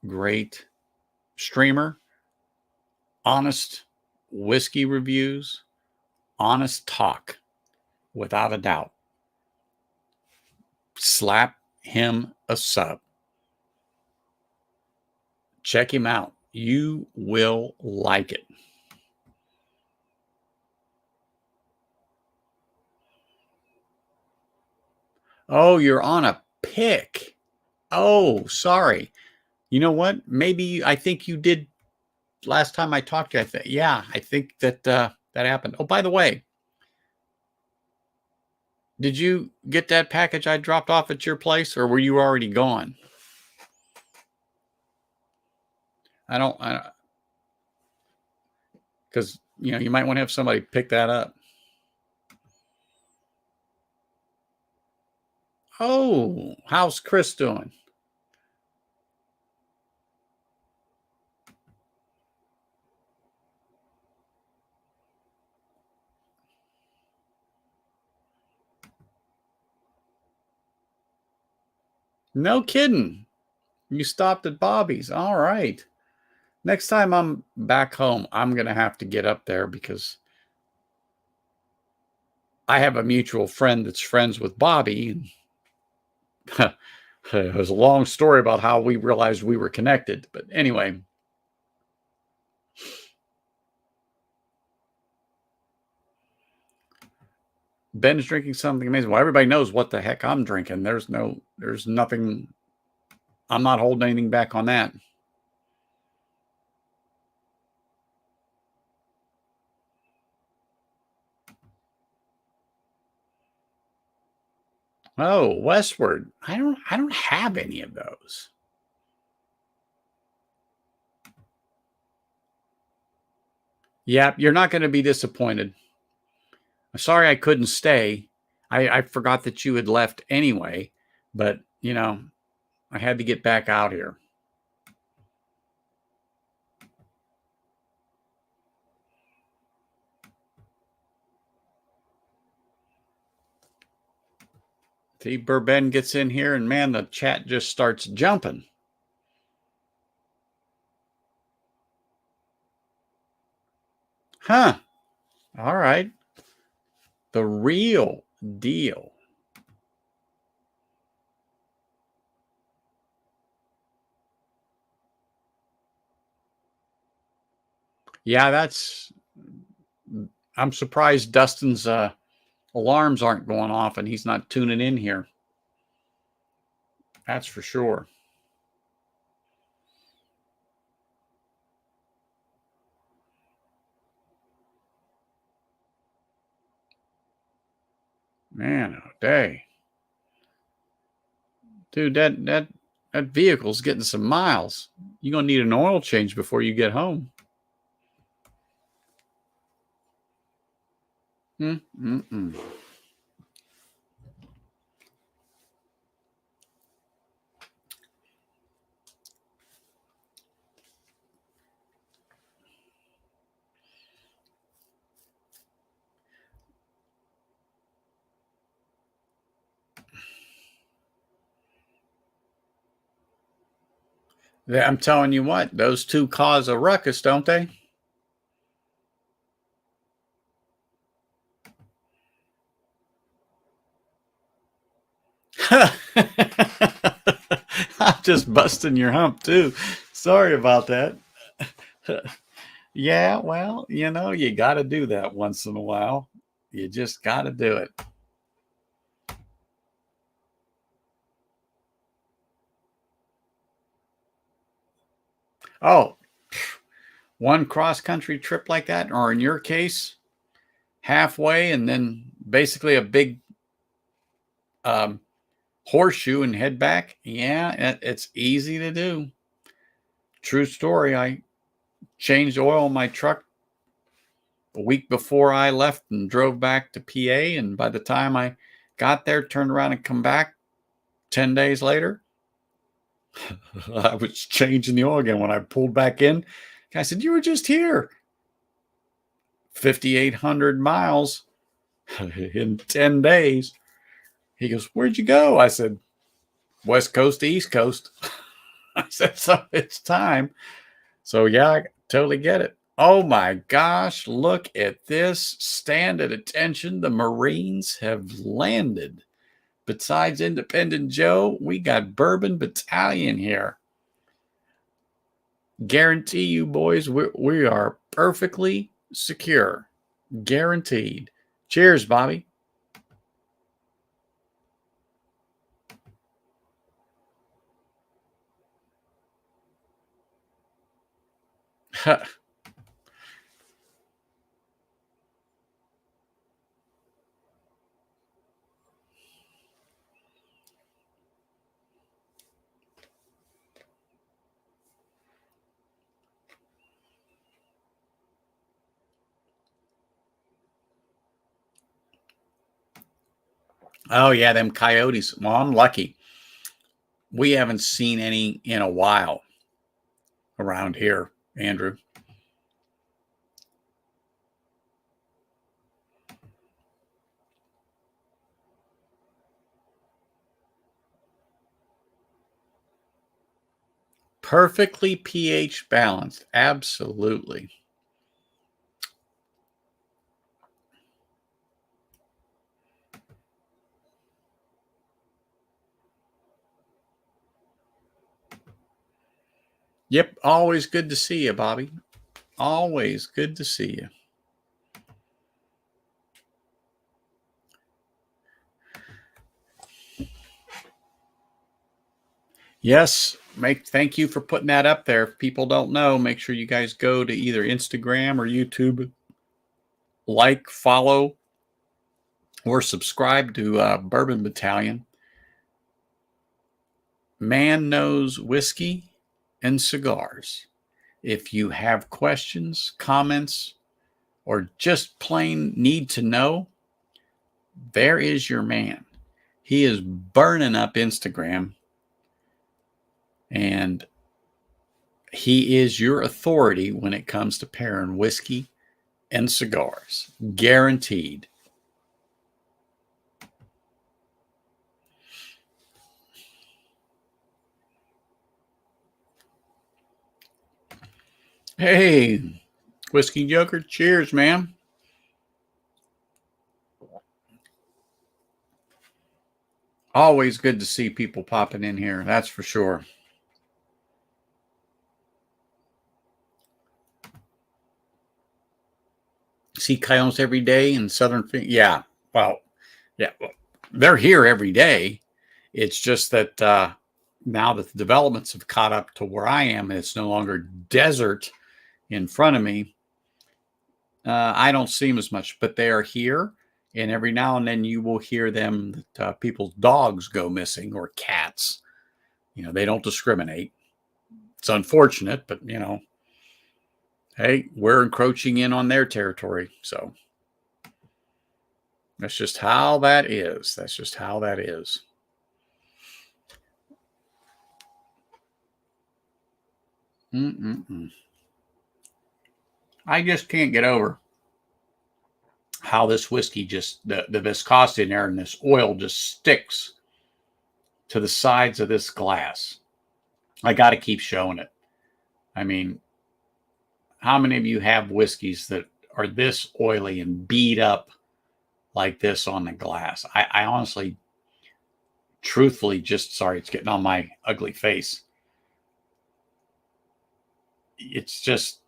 great streamer, honest whiskey reviews, honest talk, without a doubt. Slap him a sub. Check him out. You will like it. Oh, you're on a pick. Oh, sorry. You know what? Maybe I think you did last time I talked to you. I think that that happened. Oh, by the way, did you get that package I dropped off at your place, or were you already gone? I don't, because you might want to have somebody pick that up. Oh, how's Chris doing? No kidding. You stopped at Bobby's. All right. Next time I'm back home, I'm going to have to get up there because I have a mutual friend that's friends with Bobby. It was a long story about how we realized we were connected. But anyway. Ben's drinking something amazing. Well, everybody knows what the heck I'm drinking. There's nothing. I'm not holding anything back on that. Oh, Westward. I don't have any of those. Yeah, you're not going to be disappointed. I'm sorry I couldn't stay. I forgot that you had left anyway, but I had to get back out here. See, Burben gets in here and man, the chat just starts jumping. Huh. All right. The real deal. Yeah, I'm surprised Dustin's alarms aren't going off and he's not tuning in here. That's for sure. Man, oh day. Dude, that vehicle's getting some miles. You're gonna need an oil change before you get home. Mm-mm-mm. I'm telling you what, those two cause a ruckus, don't they? I'm just busting your hump too. Sorry about that. Yeah, well, you got to do that once in a while. You just got to do it. Oh, one cross country trip like that, or in your case, halfway and then basically a big um, horseshoe and head back. Yeah, it's easy to do. True story. I changed oil in my truck a week before I left and drove back to PA. And by the time I got there, turned around and come back 10 days later, I was changing the oil again. When I pulled back in, I said, "You were just here." 5,800 miles in 10 days. He goes, "Where'd you go?" I said, "West Coast to East Coast." I said, "So it's time." So yeah, I totally get it. Oh my gosh, look at this. Stand at attention. The Marines have landed. Besides Independent Joe, we got Bourbon Battalion here. Guarantee you, boys, we are perfectly secure. Guaranteed. Cheers, Bobby. Oh, yeah, them coyotes. Well, I'm lucky. We haven't seen any in a while around here, Andrew. Perfectly pH balanced. Absolutely. Yep. Always good to see you, Bobby. Always good to see you. Yes. Thank you for putting that up there. If people don't know, make sure you guys go to either Instagram or YouTube, like, follow, or subscribe to Bourbon Battalion. Man knows whiskey and cigars. If you have questions, comments, or just plain need to know, there is your man. He is burning up Instagram, and he is your authority when it comes to pairing whiskey and cigars. Guaranteed. Hey, Whiskey Joker, cheers, man. Always good to see people popping in here, that's for sure. See coyotes every day in southern yeah, well, yeah, well, they're here every day. It's just that now that the developments have caught up to where I am and it's no longer desert in front of me, I don't see them as much, but they are here. And every now and then you will hear them that people's dogs go missing or cats. They don't discriminate. It's unfortunate, but hey, we're encroaching in on their territory. So that's just how that is. That's just how that is. Mm-mm-mm. I just can't get over how this whiskey just, the viscosity in there and this oil just sticks to the sides of this glass. I got to keep showing it. I mean, how many of you have whiskeys that are this oily and beat up like this on the glass? I honestly truthfully, just sorry, it's getting on my ugly face. It's just,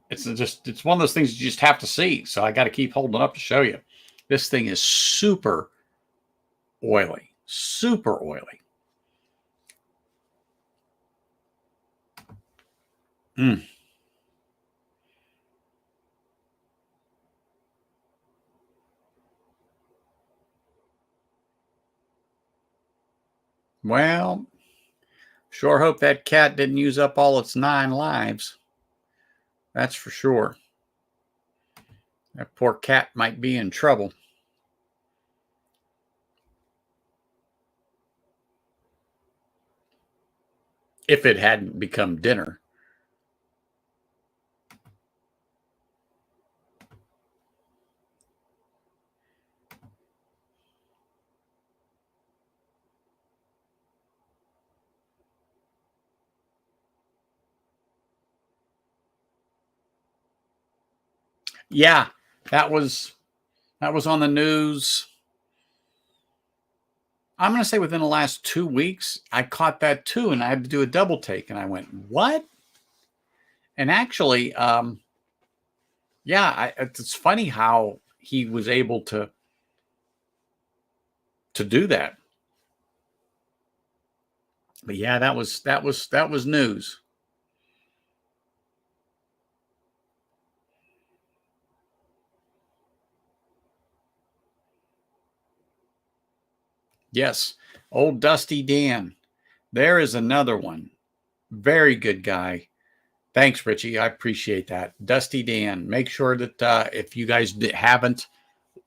it's one of those things you just have to see. So I got to keep holding it up to show you. This thing is super oily, super oily. Mm. Well, sure hope that cat didn't use up all its 9 lives. That's for sure. That poor cat might be in trouble. If it hadn't become dinner. Yeah, that was on the news. I'm going to say within the last 2 weeks, I caught that too, and I had to do a double take, and I went, "What?" And actually, yeah, it's funny how he was able to do that. But yeah, that was news. Yes, old Dusty Dan. There is another one. Very good guy. Thanks, Richie. I appreciate that. Dusty Dan. Make sure that if you guys haven't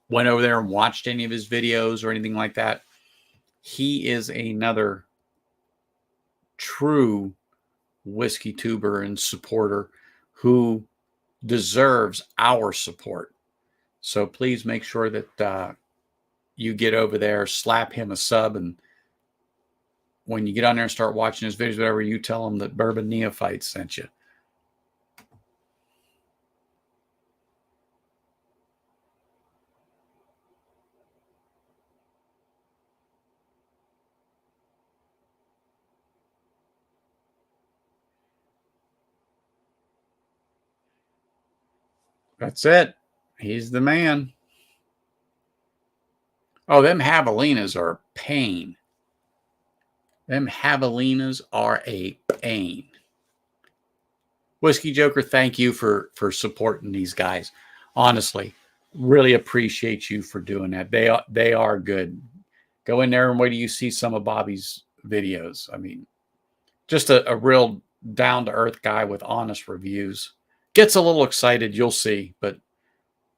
went over there and watched any of his videos or anything like that, he is another true whiskey tuber and supporter who deserves our support. So please make sure that you get over there, slap him a sub, and when you get on there and start watching his videos, whatever, you tell him that Bourbon Neophyte sent you. That's it. He's the man. Oh, them javelinas are a pain. Them javelinas are a pain. Whiskey Joker, thank you for supporting these guys. Honestly, really appreciate you for doing that. They are good. Go in there and wait till you see some of Bobby's videos. I mean, just a real down to earth guy with honest reviews. Gets a little excited, you'll see, but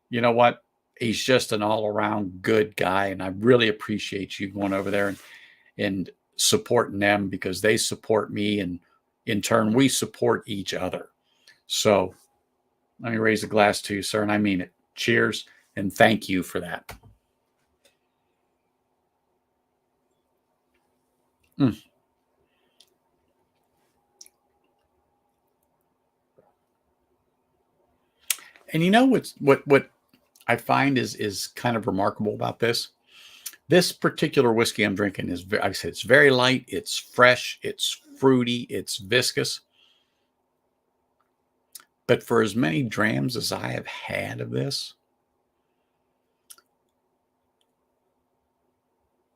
you know what? He's just an all around good guy, and I really appreciate you going over there and supporting them because they support me, and in turn, we support each other. So let me raise a glass to you, sir, and I mean it. Cheers, and thank you for that. Mm. And you know what I find is kind of remarkable about this? This particular whiskey I'm drinking is, like I said, it's very light, it's fresh, it's fruity, it's viscous. But for as many drams as I have had of this,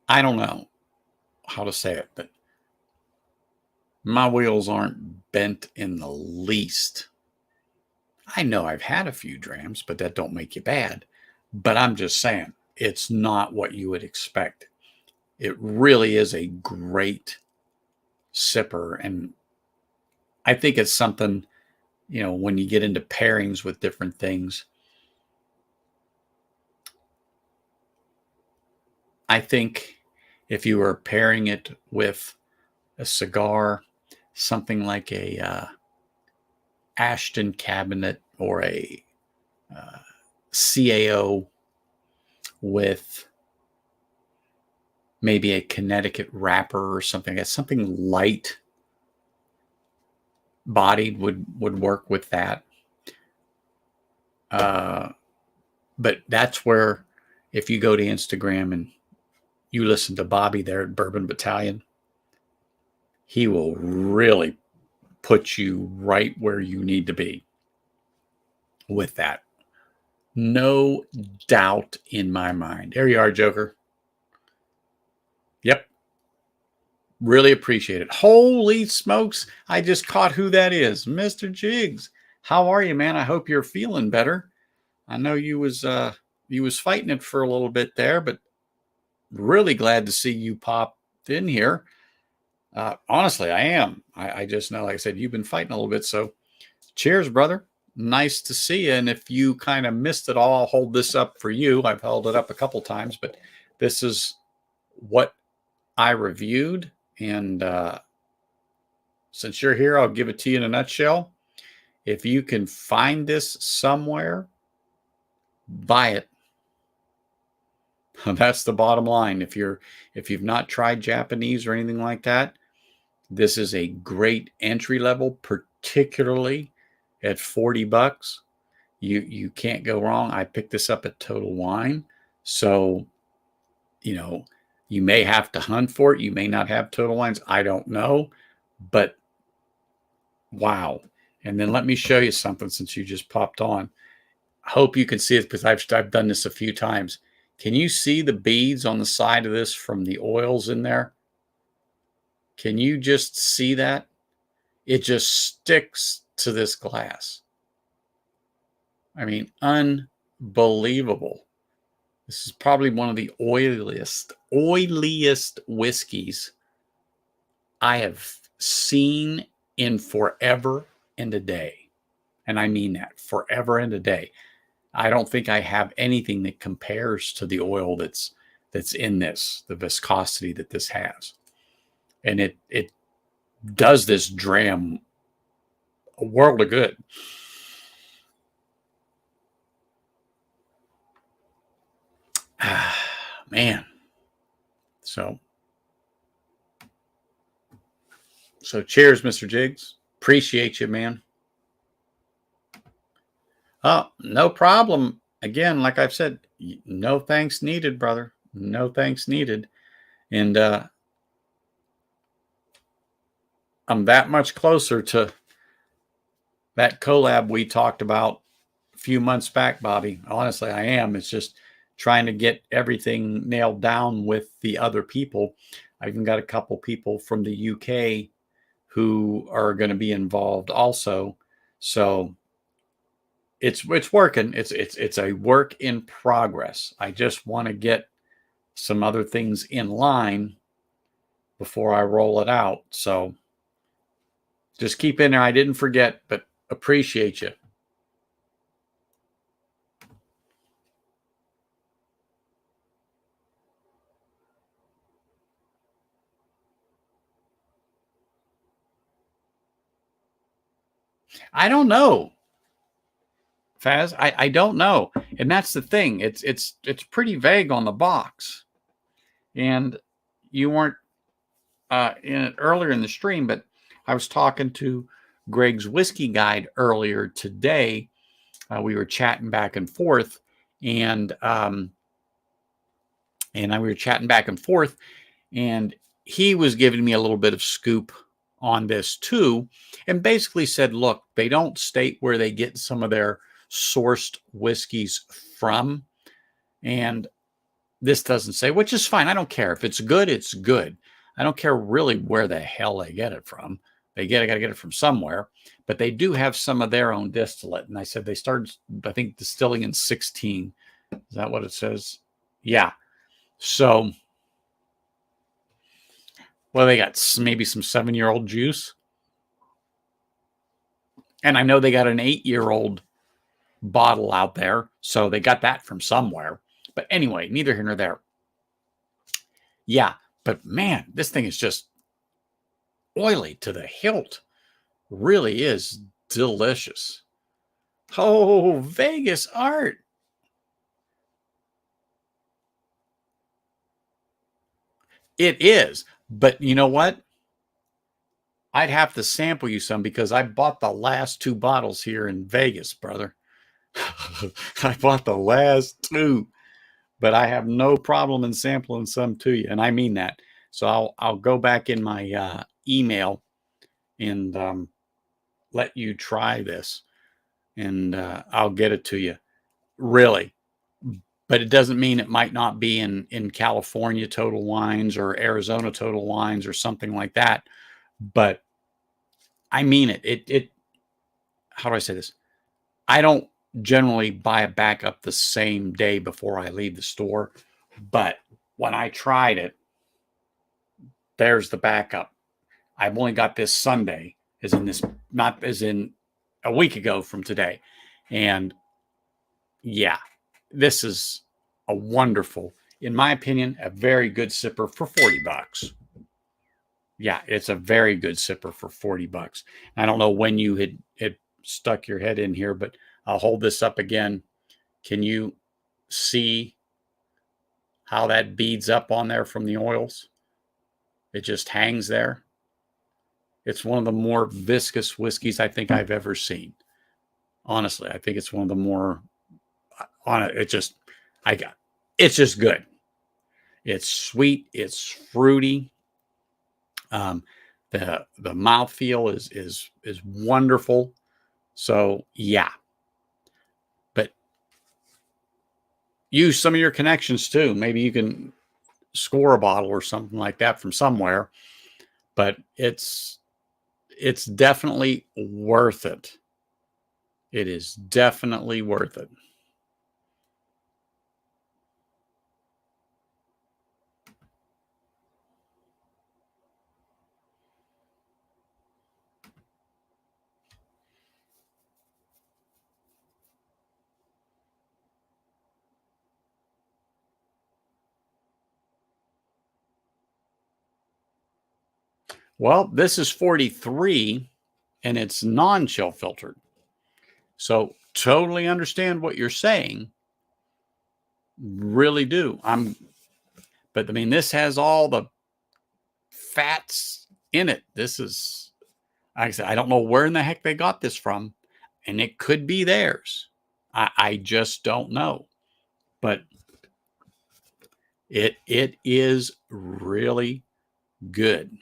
I don't know how to say it, but my wheels aren't bent in the least. I know I've had a few drams, but that don't make you bad. But I'm just saying, it's not what you would expect. It really is a great sipper. And I think it's something, when you get into pairings with different things, I think if you were pairing it with a cigar, something like a Ashton cabinet or a CAO with maybe a Connecticut wrapper or something, that's something light bodied would work with that. But that's where, if you go to Instagram and you listen to Bobby there at Bourbon Battalion, he will really put you right where you need to be with that. No doubt in my mind. There you are, Joker. Yep. Really appreciate it. Holy smokes. I just caught who that is. Mr. Jiggs. How are you, man? I hope you're feeling better. I know you was fighting it for a little bit there, but really glad to see you pop in here. Honestly, I am. I just know, like I said, you've been fighting a little bit. So cheers, brother. Nice to see you. And if you kind of missed it all, I'll hold this up for you. I've held it up a couple times, but this is what I reviewed. And since you're here, I'll give it to you in a nutshell. If you can find this somewhere, buy it. That's the bottom line. If you've not tried Japanese or anything like that, this is a great entry level, particularly at $40. You can't go wrong. I picked this up at Total Wine. So, you may have to hunt for it. You may not have Total Wines. I don't know. But wow. And then let me show you something since you just popped on. I hope you can see it because I've done this a few times. Can you see the beads on the side of this from the oils in there? Can you just see that? It just sticks to this glass. I mean, unbelievable. This is probably one of the oiliest whiskeys I have seen in forever and a day. And I mean that, forever and a day. I don't think I have anything that compares to the oil that's in this, the viscosity that this has. And it does this dram a world of good. Man. So cheers, Mr. Jiggs. Appreciate you, man. Oh, no problem. Again, like I've said, no thanks needed, brother. No thanks needed. And I'm that much closer to that collab we talked about a few months back, Bobby. Honestly, I am. It's just trying to get everything nailed down with the other people. I even got a couple people from the UK who are going to be involved also. So it's working. It's a work in progress. I just want to get some other things in line before I roll it out. So just keep in there. I didn't forget, but appreciate you. I don't know, Faz. I don't know. And that's the thing. It's pretty vague on the box. And you weren't in it earlier in the stream, but I was talking to Greg's Whiskey Guide earlier today. We were chatting back and forth, and we were chatting back and forth, and he was giving me a little bit of scoop on this too, and basically said, look, they don't state where they get some of their sourced whiskeys from, and this doesn't say, which is fine. I don't care. If it's good, it's good. I don't care really where the hell they get it from. They got to get it from somewhere, but they do have some of their own distillate. And I said they started, I think, distilling in 16. Is that what it says? Yeah. So, well, they got maybe some 7-year-old juice. And I know they got an 8-year-old bottle out there. So they got that from somewhere. But anyway, neither here nor there. Yeah. But man, this thing is just oily to the hilt. Really is delicious. Oh, Vegas art. It is. But you know what? I'd have to sample you some because I bought the last 2 bottles here in Vegas, brother. I bought the last 2. but I have no problem in sampling some to you, and I mean that. So I'll go back in my email and let you try this, and I'll get it to you. Really. But it doesn't mean it might not be in California Total Wines or Arizona Total Wines or something like that. But I mean it. How do I say this? I don't generally buy a backup the same day before I leave the store. But when I tried it, there's the backup. I've only got this Sunday, as in this, not as in a week ago from today. And yeah, this is a wonderful, in my opinion, a very good sipper for $40. Yeah, it's a very good sipper for $40. I don't know when you had stuck your head in here, but I'll hold this up again. Can you see how that beads up on there from the oils? It just hangs there. It's one of the more viscous whiskeys I think I've ever seen. Honestly, I think it's one of the more on it. It's just good. It's sweet. It's fruity. The mouthfeel is wonderful. So yeah, but use some of your connections too. Maybe you can score a bottle or something like that from somewhere. But it's definitely worth it. It is definitely worth it. Well, this is 43 and it's non-chill filtered. So totally understand what you're saying. Really do. But I mean, this has all the fats in it. This is, like I said, I don't know where in the heck they got this from, and it could be theirs. I just don't know. But it is really good.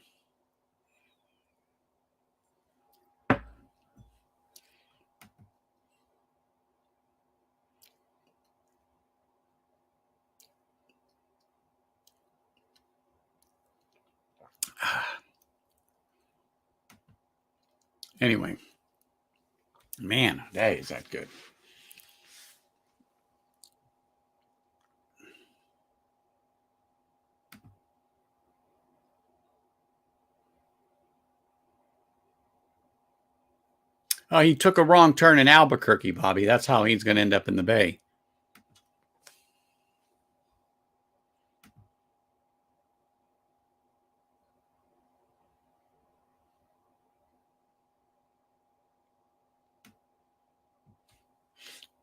Anyway, man, that is that good. Oh, he took a wrong turn in Albuquerque, Bobby. That's how he's going to end up in the Bay.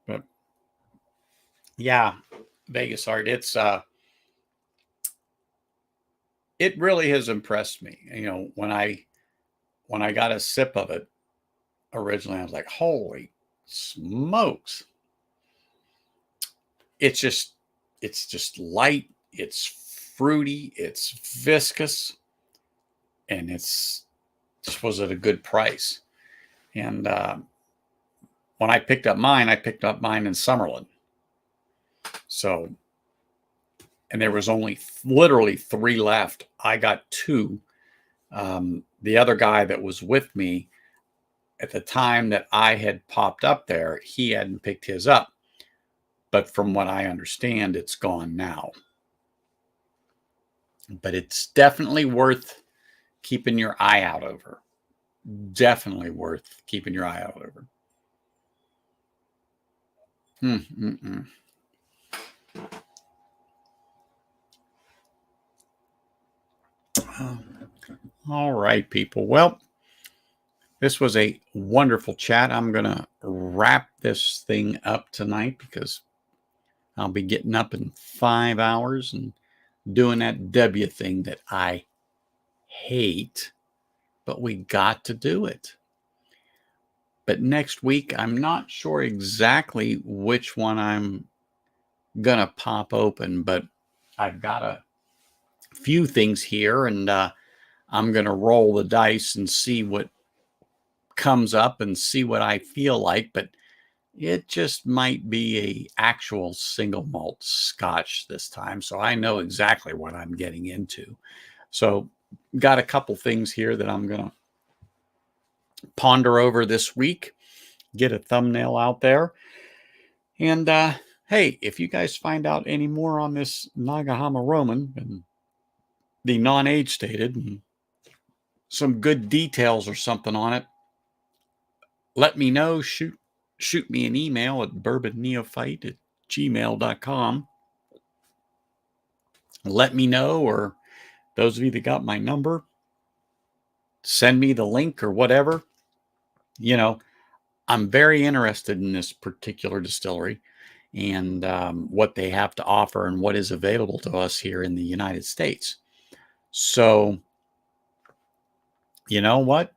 But yeah, Vegas art. It really has impressed me. You know, when I got a sip of it originally, I was like, holy smokes. It's just light, it's fruity, it's viscous, and it's just was at a good price. And when I picked up mine in Summerlin. So, and there was only literally 3 left. I got 2. The other guy that was with me at the time that I had popped up there, he hadn't picked his up. But from what I understand, it's gone now. But it's definitely worth keeping your eye out over. Definitely worth keeping your eye out over. All right, people. Well, this was a wonderful chat. I'm going to wrap this thing up tonight because I'll be getting up in 5 hours and doing that W thing that I hate, but we got to do it. But next week, I'm not sure exactly which one I'm going to pop open, but I've got a few things here, and I'm going to roll the dice and see what comes up and see what I feel like. But it just might be a actual single malt scotch this time. So I know exactly what I'm getting into. So got a couple things here that I'm going to ponder over this week, get a thumbnail out there. And hey, if you guys find out any more on this Nagahama Roman and the non-age stated and some good details or something on it, let me know. Shoot me an email at bourbonneophyte@gmail.com. Let me know, or those of you that got my number, send me the link or whatever. You know, I'm very interested in this particular distillery and what they have to offer and what is available to us here in the United States. So, you know what?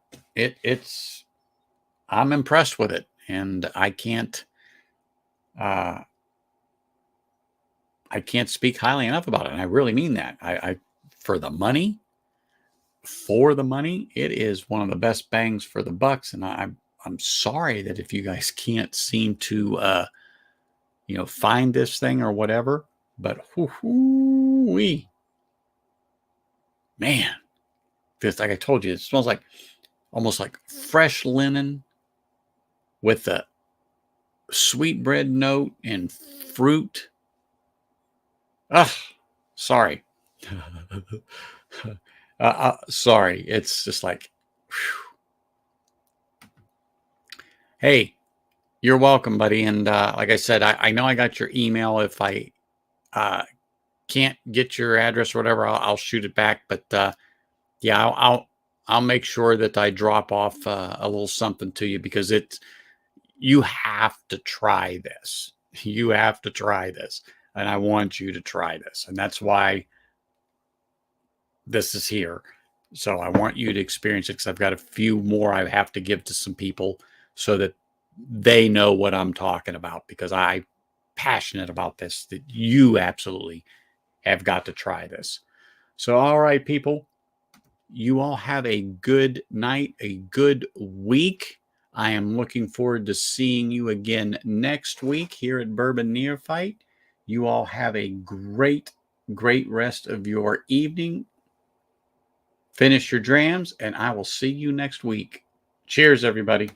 I'm impressed with it, and I can't speak highly enough about it. And I really mean that. For the money, it is one of the best bangs for the bucks. And I'm sorry that if you guys can't seem to find this thing or whatever, but whoo-hoo-wee. Man, this, like I told you, it smells like almost like fresh linen with a sweetbread note and fruit. Ugh, sorry. Sorry. It's just like, whew. Hey, you're welcome, buddy. And like I said, I know I got your email. If I can't get your address or whatever, I'll shoot it back. But yeah, I'll make sure that I drop off a little something to you, because you have to try this. You have to try this. And I want you to try this. And that's why this is here. So I want you to experience it, because I've got a few more I have to give to some people so that they know what I'm talking about, because I'm passionate about this, that you absolutely have got to try this. So, all right, people, you all have a good night, a good week. I am looking forward to seeing you again next week here at Bourbon Neophyte. You all have a great, great rest of your evening. Finish your drams, and I will see you next week. Cheers, everybody.